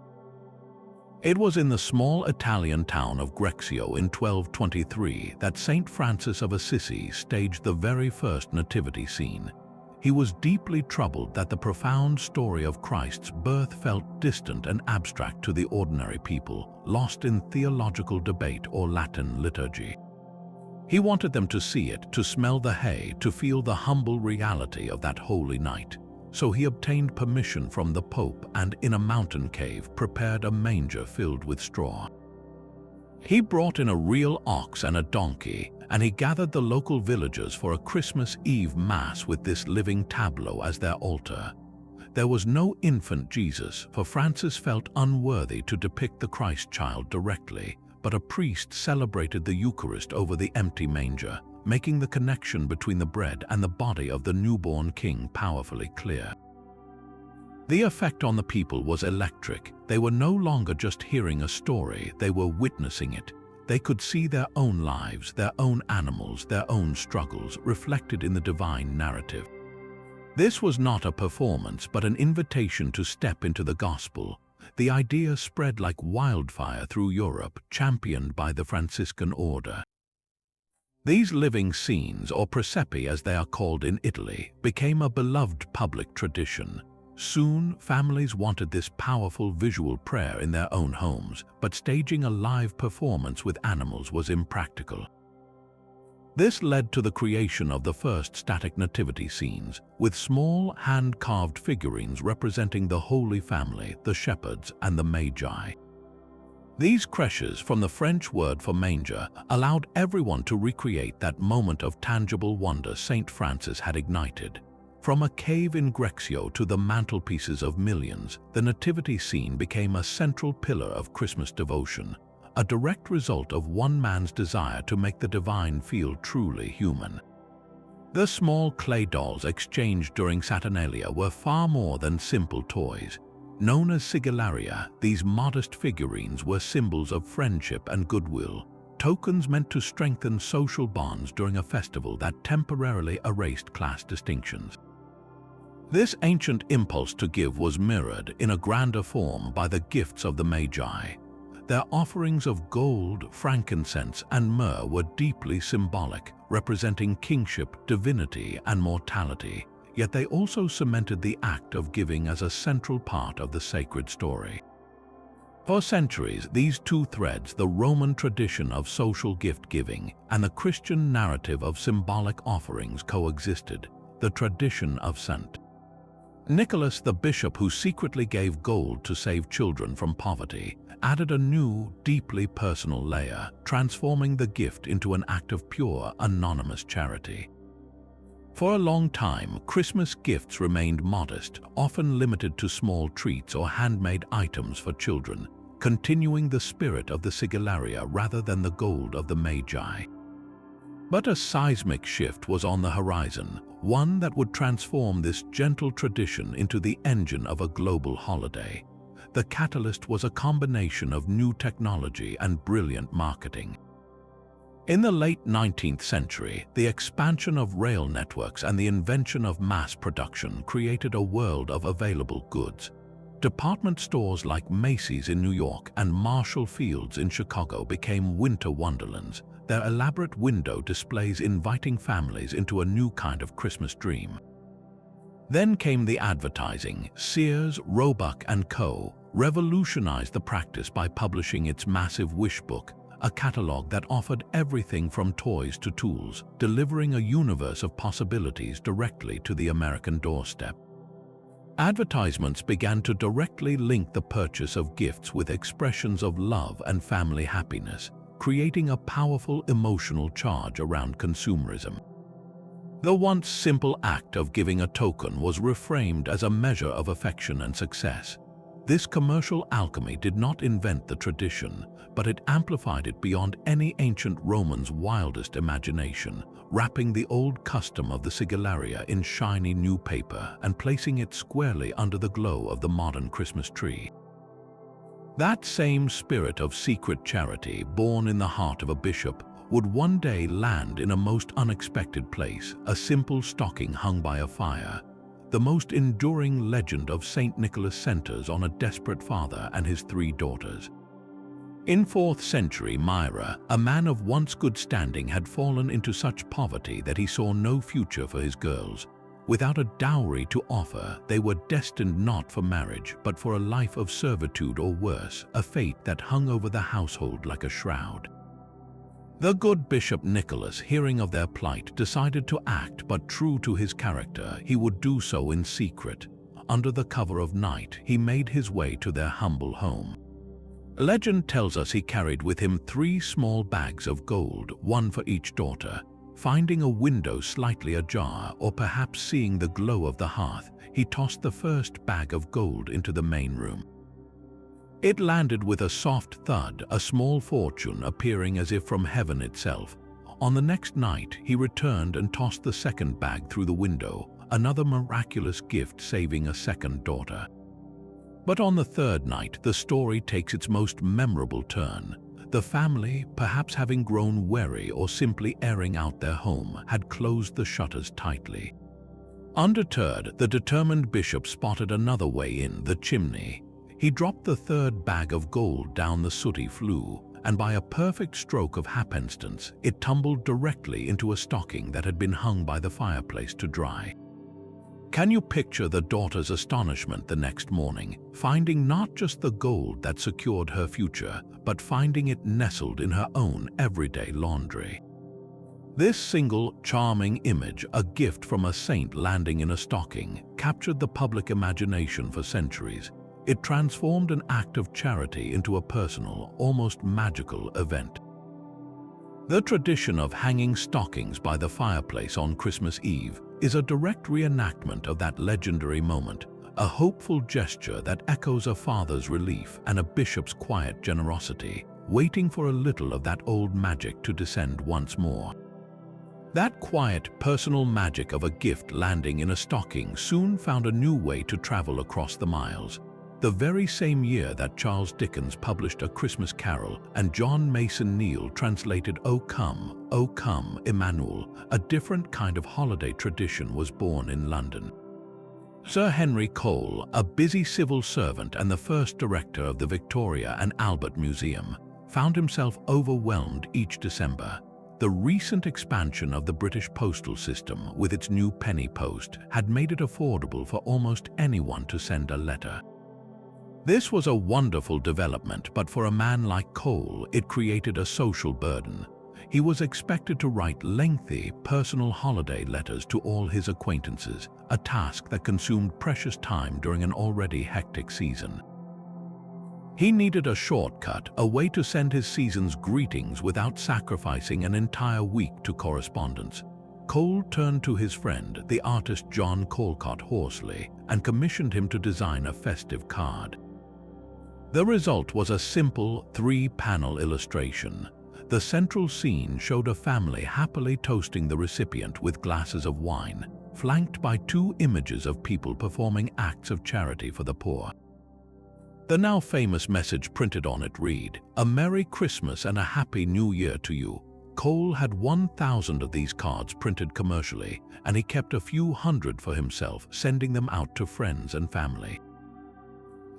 It was in the small Italian town of Greccio in 1223 that Saint Francis of Assisi staged the very first nativity scene. He was deeply troubled that the profound story of Christ's birth felt distant and abstract to the ordinary people, lost in theological debate or Latin liturgy. He wanted them to see it, to smell the hay, to feel the humble reality of that holy night. So he obtained permission from the Pope and, in a mountain cave, prepared a manger filled with straw. He brought in a real ox and a donkey, and he gathered the local villagers for a Christmas Eve Mass with this living tableau as their altar. There was no infant Jesus, for Francis felt unworthy to depict the Christ child directly, but a priest celebrated the Eucharist over the empty manger, making the connection between the bread and the body of the newborn king powerfully clear. The effect on the people was electric. They were no longer just hearing a story, they were witnessing it. They could see their own lives, their own animals, their own struggles reflected in the divine narrative. This was not a performance, but an invitation to step into the gospel. The idea spread like wildfire through Europe, championed by the Franciscan order. These living scenes, or presepi as they are called in Italy, became a beloved public tradition. Soon, families wanted this powerful visual prayer in their own homes, but staging a live performance with animals was impractical. This led to the creation of the first static nativity scenes, with small, hand-carved figurines representing the Holy Family, the shepherds, and the Magi. These creches, from the French word for manger, allowed everyone to recreate that moment of tangible wonder Saint Francis had ignited. From a cave in Greccio to the mantelpieces of millions, the nativity scene became a central pillar of Christmas devotion, a direct result of one man's desire to make the divine feel truly human. The small clay dolls exchanged during Saturnalia were far more than simple toys. Known as sigillaria, these modest figurines were symbols of friendship and goodwill, tokens meant to strengthen social bonds during a festival that temporarily erased class distinctions. This ancient impulse to give was mirrored in a grander form by the gifts of the Magi. Their offerings of gold, frankincense, and myrrh were deeply symbolic, representing kingship, divinity, and mortality, yet they also cemented the act of giving as a central part of the sacred story. For centuries, these two threads, the Roman tradition of social gift-giving and the Christian narrative of symbolic offerings, coexisted. The tradition of St. Nicholas, the bishop who secretly gave gold to save children from poverty, added a new, deeply personal layer, transforming the gift into an act of pure, anonymous charity. For a long time, Christmas gifts remained modest, often limited to small treats or handmade items for children, continuing the spirit of the sigillaria rather than the gold of the Magi. But a seismic shift was on the horizon, one that would transform this gentle tradition into the engine of a global holiday. The catalyst was a combination of new technology and brilliant marketing. In the late 19th century, the expansion of rail networks and the invention of mass production created a world of available goods. Department stores like Macy's in New York and Marshall Field's in Chicago became winter wonderlands, their elaborate window displays inviting families into a new kind of Christmas dream. Then came the advertising. Sears, Roebuck & Co. revolutionized the practice by publishing its massive wish book, a catalog that offered everything from toys to tools, delivering a universe of possibilities directly to the American doorstep. Advertisements began to directly link the purchase of gifts with expressions of love and family happiness, creating a powerful emotional charge around consumerism. The once simple act of giving a token was reframed as a measure of affection and success. This commercial alchemy did not invent the tradition, but it amplified it beyond any ancient Roman's wildest imagination, wrapping the old custom of the sigillaria in shiny new paper and placing it squarely under the glow of the modern Christmas tree. That same spirit of secret charity, born in the heart of a bishop, would one day land in a most unexpected place, a simple stocking hung by a fire. The most enduring legend of St. Nicholas centers on a desperate father and his 3 daughters. In 4th century Myra, a man of once good standing, had fallen into such poverty that he saw no future for his girls. Without a dowry to offer, they were destined not for marriage, but for a life of servitude or worse, a fate that hung over the household like a shroud. The good Bishop Nicholas, hearing of their plight, decided to act, but true to his character, he would do so in secret. Under the cover of night, he made his way to their humble home. Legend tells us he carried with him 3 small bags of gold, one for each daughter. Finding a window slightly ajar, or perhaps seeing the glow of the hearth, he tossed the first bag of gold into the main room. It landed with a soft thud, a small fortune appearing as if from heaven itself. On the next night, he returned and tossed the second bag through the window, another miraculous gift saving a second daughter. But on the third night, the story takes its most memorable turn. The family, perhaps having grown wary or simply airing out their home, had closed the shutters tightly. Undeterred, the determined bishop spotted another way in, the chimney. He dropped the third bag of gold down the sooty flue, and by a perfect stroke of happenstance, it tumbled directly into a stocking that had been hung by the fireplace to dry. Can you picture the daughter's astonishment the next morning, finding not just the gold that secured her future, but finding it nestled in her own everyday laundry? This single, charming image, a gift from a saint landing in a stocking, captured the public imagination for centuries. It transformed an act of charity into a personal, almost magical event. The tradition of hanging stockings by the fireplace on Christmas Eve is a direct reenactment of that legendary moment, a hopeful gesture that echoes a father's relief and a bishop's quiet generosity, waiting for a little of that old magic to descend once more. That quiet, personal magic of a gift landing in a stocking soon found a new way to travel across the miles. The very same year that Charles Dickens published A Christmas Carol and John Mason Neale translated O Come, Emmanuel, a different kind of holiday tradition was born in London. Sir Henry Cole, a busy civil servant and the first director of the Victoria and Albert Museum, found himself overwhelmed each December. The recent expansion of the British postal system with its new penny post had made it affordable for almost anyone to send a letter. This was a wonderful development, but for a man like Cole, it created a social burden. He was expected to write lengthy, personal holiday letters to all his acquaintances, a task that consumed precious time during an already hectic season. He needed a shortcut, a way to send his season's greetings without sacrificing an entire week to correspondence. Cole turned to his friend, the artist John Calcott Horsley, and commissioned him to design a festive card. The result was a simple, 3-panel illustration. The central scene showed a family happily toasting the recipient with glasses of wine, flanked by 2 images of people performing acts of charity for the poor. The now famous message printed on it read, "A Merry Christmas and a Happy New Year to you." Cole had 1,000 of these cards printed commercially, and he kept a few hundred for himself, sending them out to friends and family.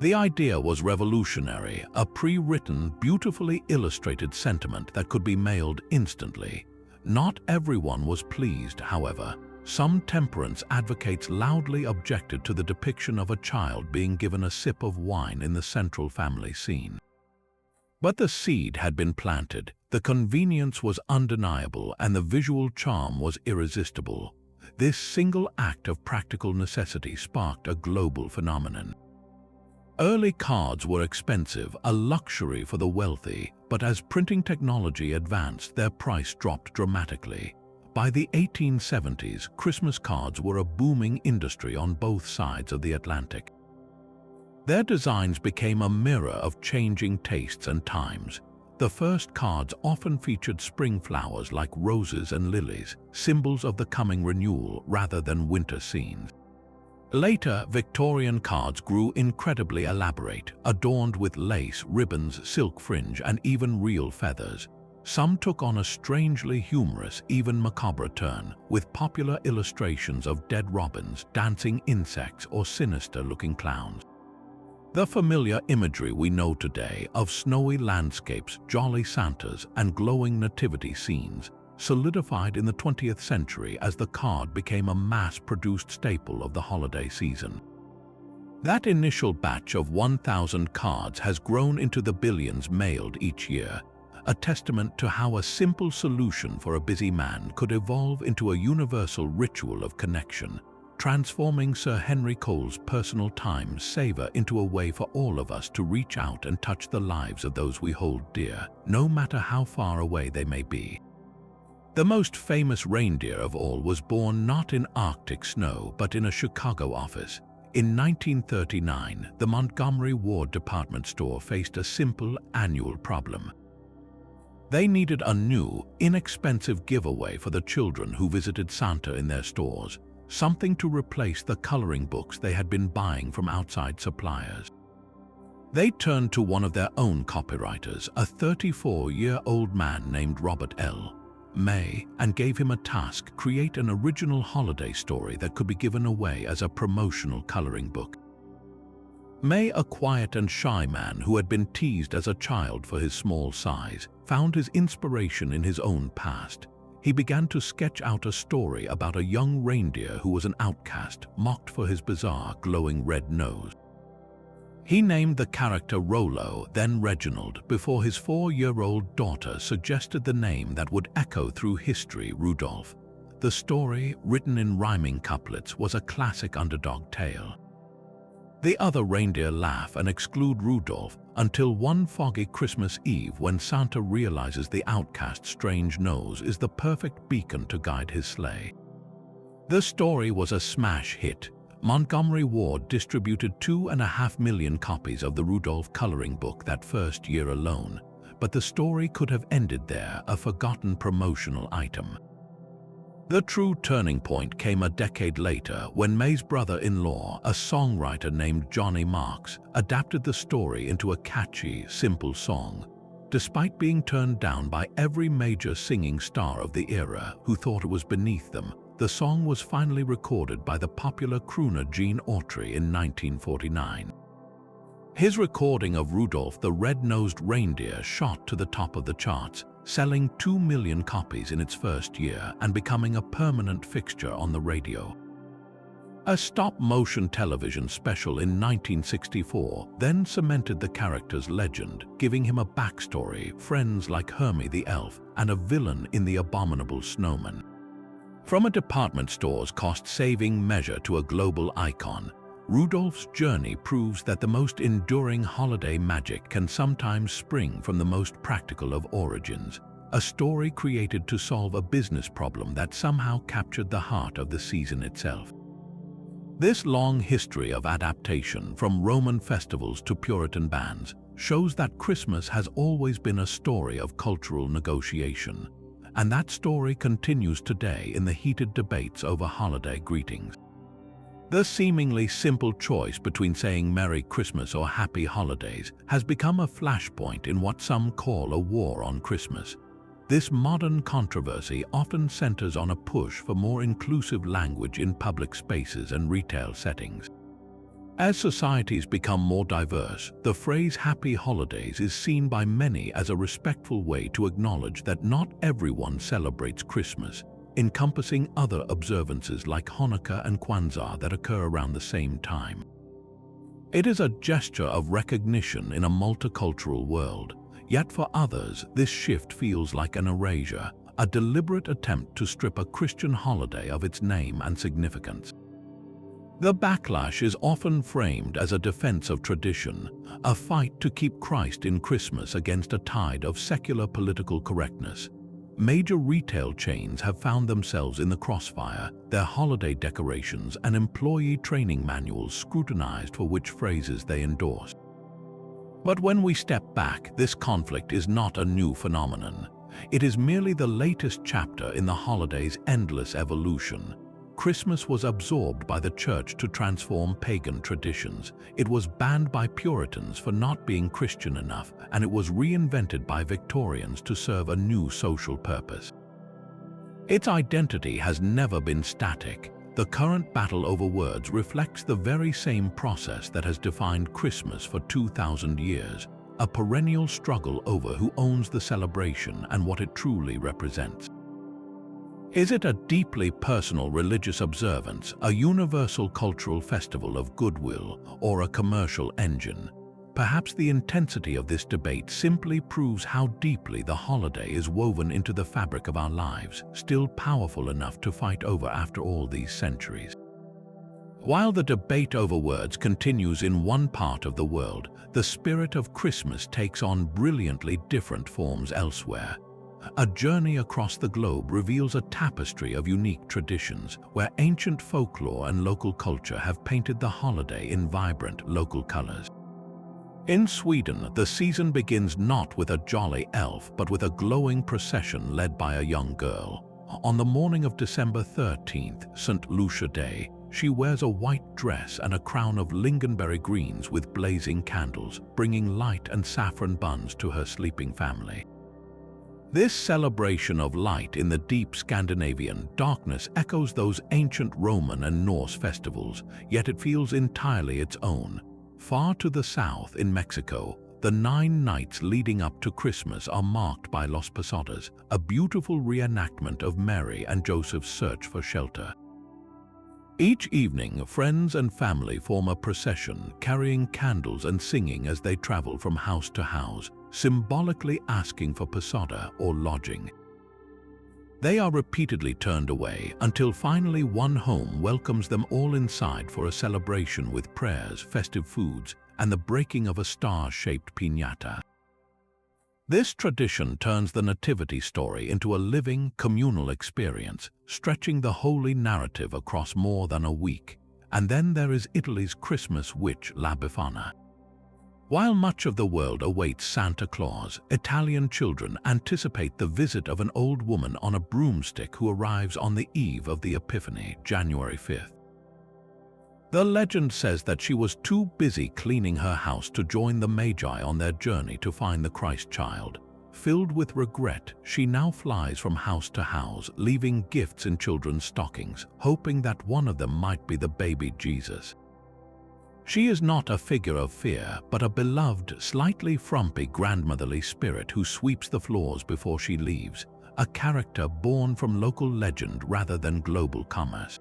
The idea was revolutionary, a pre-written, beautifully illustrated sentiment that could be mailed instantly. Not everyone was pleased, however. Some temperance advocates loudly objected to the depiction of a child being given a sip of wine in the central family scene. But the seed had been planted, the convenience was undeniable, and the visual charm was irresistible. This single act of practical necessity sparked a global phenomenon. Early cards were expensive, a luxury for the wealthy, but as printing technology advanced, their price dropped dramatically. By the 1870s, Christmas cards were a booming industry on both sides of the Atlantic. Their designs became a mirror of changing tastes and times. The first cards often featured spring flowers like roses and lilies, symbols of the coming renewal rather than winter scenes. Later, Victorian cards grew incredibly elaborate, adorned with lace, ribbons, silk fringe, and even real feathers. Some took on a strangely humorous, even macabre turn, with popular illustrations of dead robins, dancing insects, or sinister-looking clowns. The familiar imagery we know today of snowy landscapes, jolly Santas, and glowing nativity scenes solidified in the 20th century as the card became a mass-produced staple of the holiday season. That initial batch of 1,000 cards has grown into the billions mailed each year, a testament to how a simple solution for a busy man could evolve into a universal ritual of connection, transforming Sir Henry Cole's personal time saver into a way for all of us to reach out and touch the lives of those we hold dear, no matter how far away they may be. The most famous reindeer of all was born not in Arctic snow, but in a Chicago office. In 1939, the Montgomery Ward department store faced a simple annual problem. They needed a new, inexpensive giveaway for the children who visited Santa in their stores, something to replace the coloring books they had been buying from outside suppliers. They turned to one of their own copywriters, a 34-year-old man named Robert L. May, and gave him a task: create an original holiday story that could be given away as a promotional coloring book. May, a quiet and shy man who had been teased as a child for his small size, found his inspiration in his own past. He began to sketch out a story about a young reindeer who was an outcast, mocked for his bizarre, glowing red nose. He named the character Rollo, then Reginald, before his 4-year-old daughter suggested the name that would echo through history, Rudolph. The story, written in rhyming couplets, was a classic underdog tale. The other reindeer laugh and exclude Rudolph until one foggy Christmas Eve when Santa realizes the outcast's strange nose is the perfect beacon to guide his sleigh. The story was a smash hit. Montgomery Ward distributed 2.5 million copies of the Rudolph coloring book that first year alone, but the story could have ended there, a forgotten promotional item. The true turning point came a decade later when May's brother-in-law, a songwriter named Johnny Marks, adapted the story into a catchy, simple song. Despite being turned down by every major singing star of the era who thought it was beneath them, the song was finally recorded by the popular crooner Gene Autry in 1949. His recording of Rudolph the Red-Nosed Reindeer shot to the top of the charts, selling 2 million copies in its first year and becoming a permanent fixture on the radio. A stop-motion television special in 1964 then cemented the character's legend, giving him a backstory, friends like Hermie the Elf, and a villain in The Abominable Snowman. From a department store's cost-saving measure to a global icon, Rudolph's journey proves that the most enduring holiday magic can sometimes spring from the most practical of origins, a story created to solve a business problem that somehow captured the heart of the season itself. This long history of adaptation, from Roman festivals to Puritan bans, shows that Christmas has always been a story of cultural negotiation, and that story continues today in the heated debates over holiday greetings. The seemingly simple choice between saying Merry Christmas or Happy Holidays has become a flashpoint in what some call a war on Christmas. This modern controversy often centers on a push for more inclusive language in public spaces and retail settings. As societies become more diverse, the phrase Happy Holidays is seen by many as a respectful way to acknowledge that not everyone celebrates Christmas, encompassing other observances like Hanukkah and Kwanzaa that occur around the same time. It is a gesture of recognition in a multicultural world. Yet for others, this shift feels like an erasure, a deliberate attempt to strip a Christian holiday of its name and significance. The backlash is often framed as a defense of tradition, a fight to keep Christ in Christmas against a tide of secular political correctness. Major retail chains have found themselves in the crossfire, their holiday decorations and employee training manuals scrutinized for which phrases they endorse. But when we step back, this conflict is not a new phenomenon. It is merely the latest chapter in the holiday's endless evolution. Christmas was absorbed by the church to transform pagan traditions. It was banned by Puritans for not being Christian enough, and it was reinvented by Victorians to serve a new social purpose. Its identity has never been static. The current battle over words reflects the very same process that has defined Christmas for 2,000 years, a perennial struggle over who owns the celebration and what it truly represents. Is it a deeply personal religious observance, a universal cultural festival of goodwill, or a commercial engine? Perhaps the intensity of this debate simply proves how deeply the holiday is woven into the fabric of our lives, still powerful enough to fight over after all these centuries. While the debate over words continues in one part of the world, the spirit of Christmas takes on brilliantly different forms elsewhere. A journey across the globe reveals a tapestry of unique traditions, where ancient folklore and local culture have painted the holiday in vibrant local colors. In Sweden, the season begins not with a jolly elf, but with a glowing procession led by a young girl. On the morning of December 13th, St. Lucia Day, she wears a white dress and a crown of lingonberry greens with blazing candles, bringing light and saffron buns to her sleeping family. This celebration of light in the deep Scandinavian darkness echoes those ancient Roman and Norse festivals, yet it feels entirely its own. Far to the south in Mexico, the 9 nights leading up to Christmas are marked by Los Posadas, a beautiful reenactment of Mary and Joseph's search for shelter. Each evening, friends and family form a procession, carrying candles and singing as they travel from house to house, symbolically asking for posada or lodging. They are repeatedly turned away until finally one home welcomes them all inside for a celebration with prayers, festive foods, and the breaking of a star-shaped piñata. This tradition turns the nativity story into a living, communal experience, stretching the holy narrative across more than a week. And then there is Italy's Christmas witch La Befana. While much of the world awaits Santa Claus, Italian children anticipate the visit of an old woman on a broomstick who arrives on the eve of the Epiphany, January 5th. The legend says that she was too busy cleaning her house to join the Magi on their journey to find the Christ child. Filled with regret, she now flies from house to house, leaving gifts in children's stockings, hoping that one of them might be the baby Jesus. She is not a figure of fear, but a beloved, slightly frumpy grandmotherly spirit who sweeps the floors before she leaves, a character born from local legend rather than global commerce.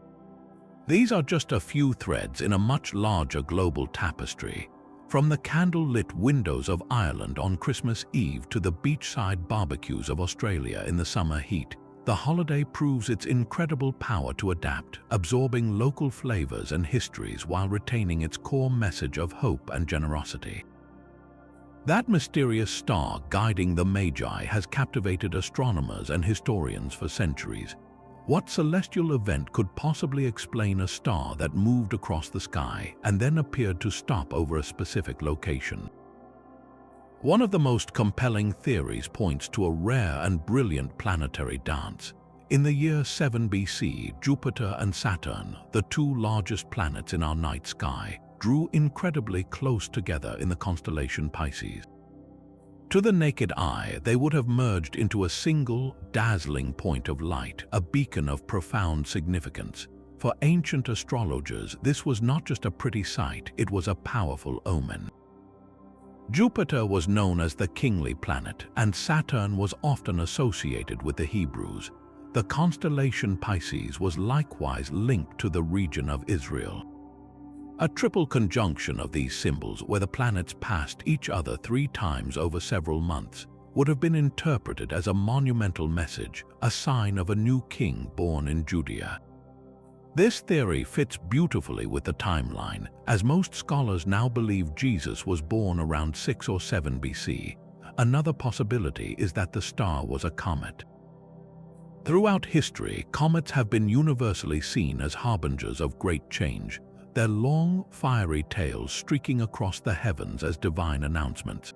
These are just a few threads in a much larger global tapestry. From the candle-lit windows of Ireland on Christmas Eve to the beachside barbecues of Australia in the summer heat, the holiday proves its incredible power to adapt, absorbing local flavors and histories while retaining its core message of hope and generosity. That mysterious star guiding the Magi has captivated astronomers and historians for centuries. What celestial event could possibly explain a star that moved across the sky and then appeared to stop over a specific location? One of the most compelling theories points to a rare and brilliant planetary dance. In the year 7 BC, Jupiter and Saturn, the two largest planets in our night sky, drew incredibly close together in the constellation Pisces. To the naked eye, they would have merged into a single, dazzling point of light, a beacon of profound significance. For ancient astrologers, this was not just a pretty sight, it was a powerful omen. Jupiter was known as the kingly planet, and Saturn was often associated with the Hebrews. The constellation Pisces was likewise linked to the region of Israel. A triple conjunction of these symbols, where the planets passed each other 3 times over several months, would have been interpreted as a monumental message, a sign of a new king born in Judea. This theory fits beautifully with the timeline, as most scholars now believe Jesus was born around 6 or 7 BC. Another possibility is that the star was a comet. Throughout history, comets have been universally seen as harbingers of great change, their long, fiery tails streaking across the heavens as divine announcements.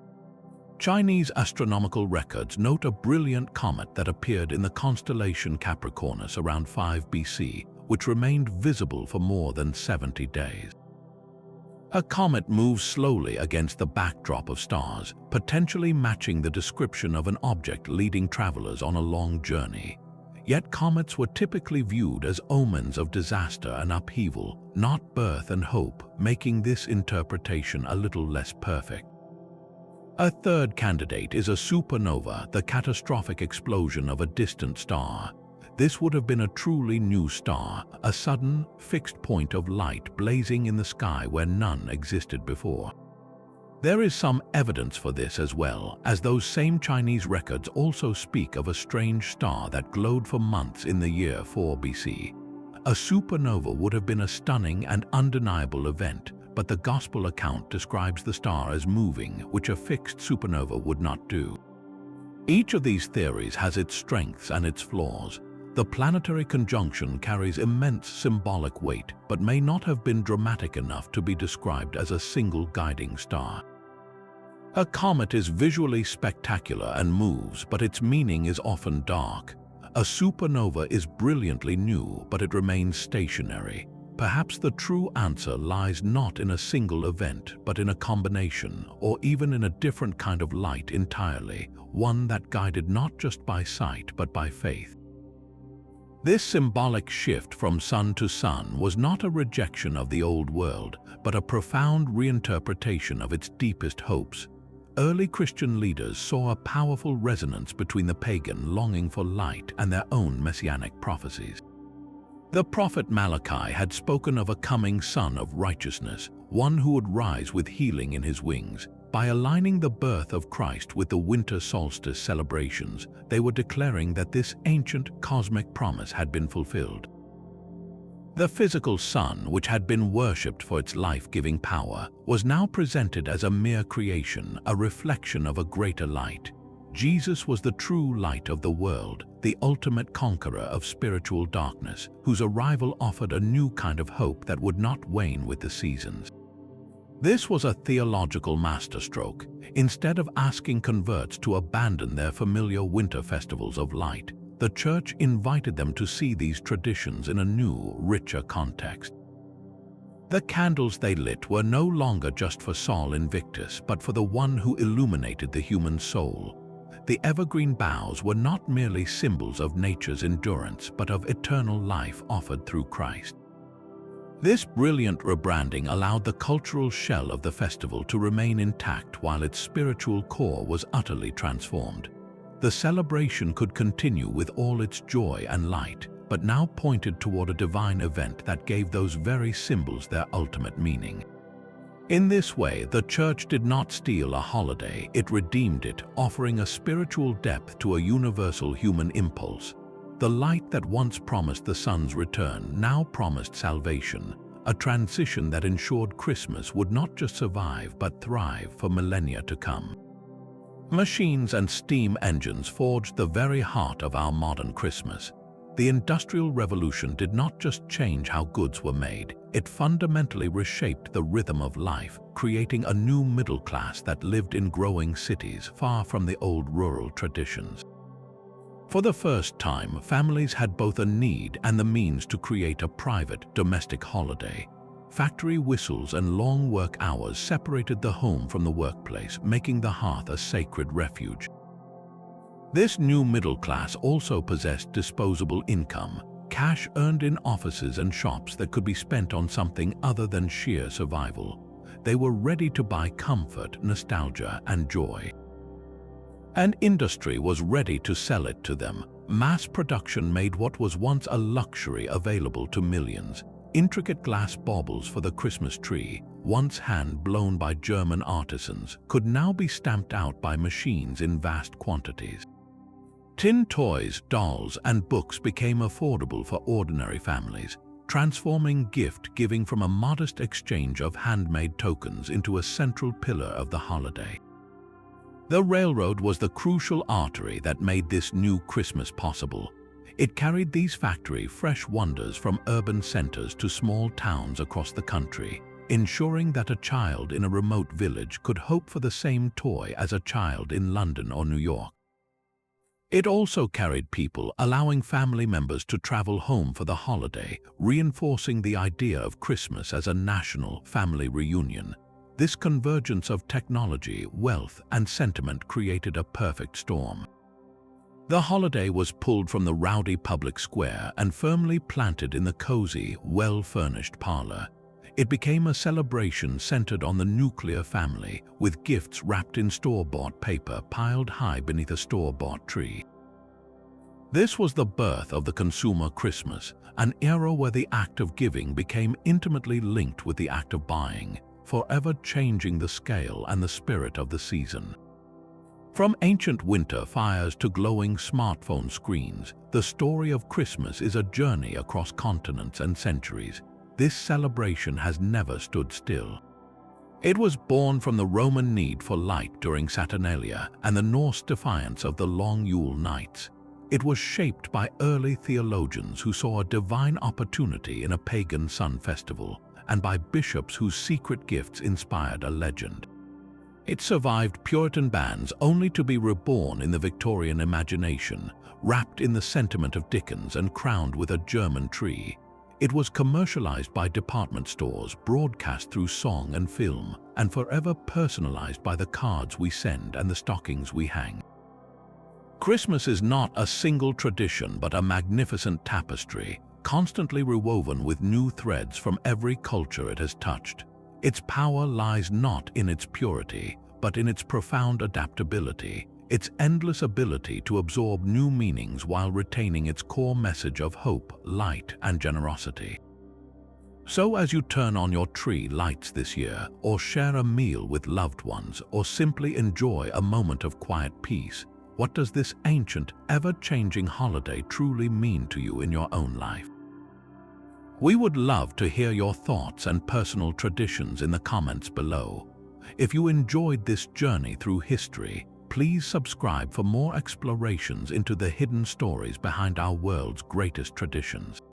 Chinese astronomical records note a brilliant comet that appeared in the constellation Capricornus around 5 BC, which remained visible for more than 70 days. A comet moves slowly against the backdrop of stars, potentially matching the description of an object leading travelers on a long journey. Yet comets were typically viewed as omens of disaster and upheaval, not birth and hope, making this interpretation a little less perfect. A third candidate is a supernova, the catastrophic explosion of a distant star. This would have been a truly new star, a sudden, fixed point of light blazing in the sky where none existed before. There is some evidence for this as well, as those same Chinese records also speak of a strange star that glowed for months in the year 4 BC. A supernova would have been a stunning and undeniable event, but the Gospel account describes the star as moving, which a fixed supernova would not do. Each of these theories has its strengths and its flaws. The planetary conjunction carries immense symbolic weight, but may not have been dramatic enough to be described as a single guiding star. A comet is visually spectacular and moves, but its meaning is often dark. A supernova is brilliantly new, but it remains stationary. Perhaps the true answer lies not in a single event, but in a combination, or even in a different kind of light entirely, one that guided not just by sight but by faith. This symbolic shift from sun to sun was not a rejection of the old world, but a profound reinterpretation of its deepest hopes. Early Christian leaders saw a powerful resonance between the pagan longing for light and their own messianic prophecies. The prophet Malachi had spoken of a coming son of righteousness, one who would rise with healing in his wings. By aligning the birth of Christ with the winter solstice celebrations, they were declaring that this ancient cosmic promise had been fulfilled. The physical sun, which had been worshipped for its life-giving power, was now presented as a mere creation, a reflection of a greater light. Jesus was the true light of the world, the ultimate conqueror of spiritual darkness, whose arrival offered a new kind of hope that would not wane with the seasons. This was a theological masterstroke. Instead of asking converts to abandon their familiar winter festivals of light, the Church invited them to see these traditions in a new, richer context. The candles they lit were no longer just for Sol Invictus, but for the one who illuminated the human soul. The evergreen boughs were not merely symbols of nature's endurance, but of eternal life offered through Christ. This brilliant rebranding allowed the cultural shell of the festival to remain intact while its spiritual core was utterly transformed. The celebration could continue with all its joy and light, but now pointed toward a divine event that gave those very symbols their ultimate meaning. In this way, the Church did not steal a holiday, it redeemed it, offering a spiritual depth to a universal human impulse. The light that once promised the sun's return now promised salvation, a transition that ensured Christmas would not just survive but thrive for millennia to come. Machines and steam engines forged the very heart of our modern Christmas. The Industrial Revolution did not just change how goods were made, it fundamentally reshaped the rhythm of life, creating a new middle class that lived in growing cities far from the old rural traditions. For the first time, families had both a need and the means to create a private, domestic holiday. Factory whistles and long work hours separated the home from the workplace, making the hearth a sacred refuge. This new middle class also possessed disposable income, cash earned in offices and shops that could be spent on something other than sheer survival. They were ready to buy comfort, nostalgia, and joy. And industry was ready to sell it to them. Mass production made what was once a luxury available to millions. Intricate glass baubles for the Christmas tree, once hand-blown by German artisans, could now be stamped out by machines in vast quantities. Tin toys, dolls, and books became affordable for ordinary families, transforming gift-giving from a modest exchange of handmade tokens into a central pillar of the holiday. The railroad was the crucial artery that made this new Christmas possible. It carried these factory fresh wonders from urban centers to small towns across the country, ensuring that a child in a remote village could hope for the same toy as a child in London or New York. It also carried people, allowing family members to travel home for the holiday, reinforcing the idea of Christmas as a national family reunion. This convergence of technology, wealth, and sentiment created a perfect storm. The holiday was pulled from the rowdy public square and firmly planted in the cozy, well-furnished parlor. It became a celebration centered on the nuclear family, with gifts wrapped in store-bought paper piled high beneath a store-bought tree. This was the birth of the consumer Christmas, an era where the act of giving became intimately linked with the act of buying, forever changing the scale and the spirit of the season. From ancient winter fires to glowing smartphone screens, the story of Christmas is a journey across continents and centuries. This celebration has never stood still. It was born from the Roman need for light during Saturnalia and the Norse defiance of the long Yule nights. It was shaped by early theologians who saw a divine opportunity in a pagan sun festival, and by bishops whose secret gifts inspired a legend. It survived Puritan bans only to be reborn in the Victorian imagination, wrapped in the sentiment of Dickens and crowned with a German tree. It was commercialized by department stores, broadcast through song and film, and forever personalized by the cards we send and the stockings we hang. Christmas is not a single tradition but a magnificent tapestry, constantly rewoven with new threads from every culture it has touched. Its power lies not in its purity, but in its profound adaptability, its endless ability to absorb new meanings while retaining its core message of hope, light, and generosity. So as you turn on your tree lights this year, or share a meal with loved ones, or simply enjoy a moment of quiet peace, what does this ancient, ever-changing holiday truly mean to you in your own life? We would love to hear your thoughts and personal traditions in the comments below. If you enjoyed this journey through history, please subscribe for more explorations into the hidden stories behind our world's greatest traditions.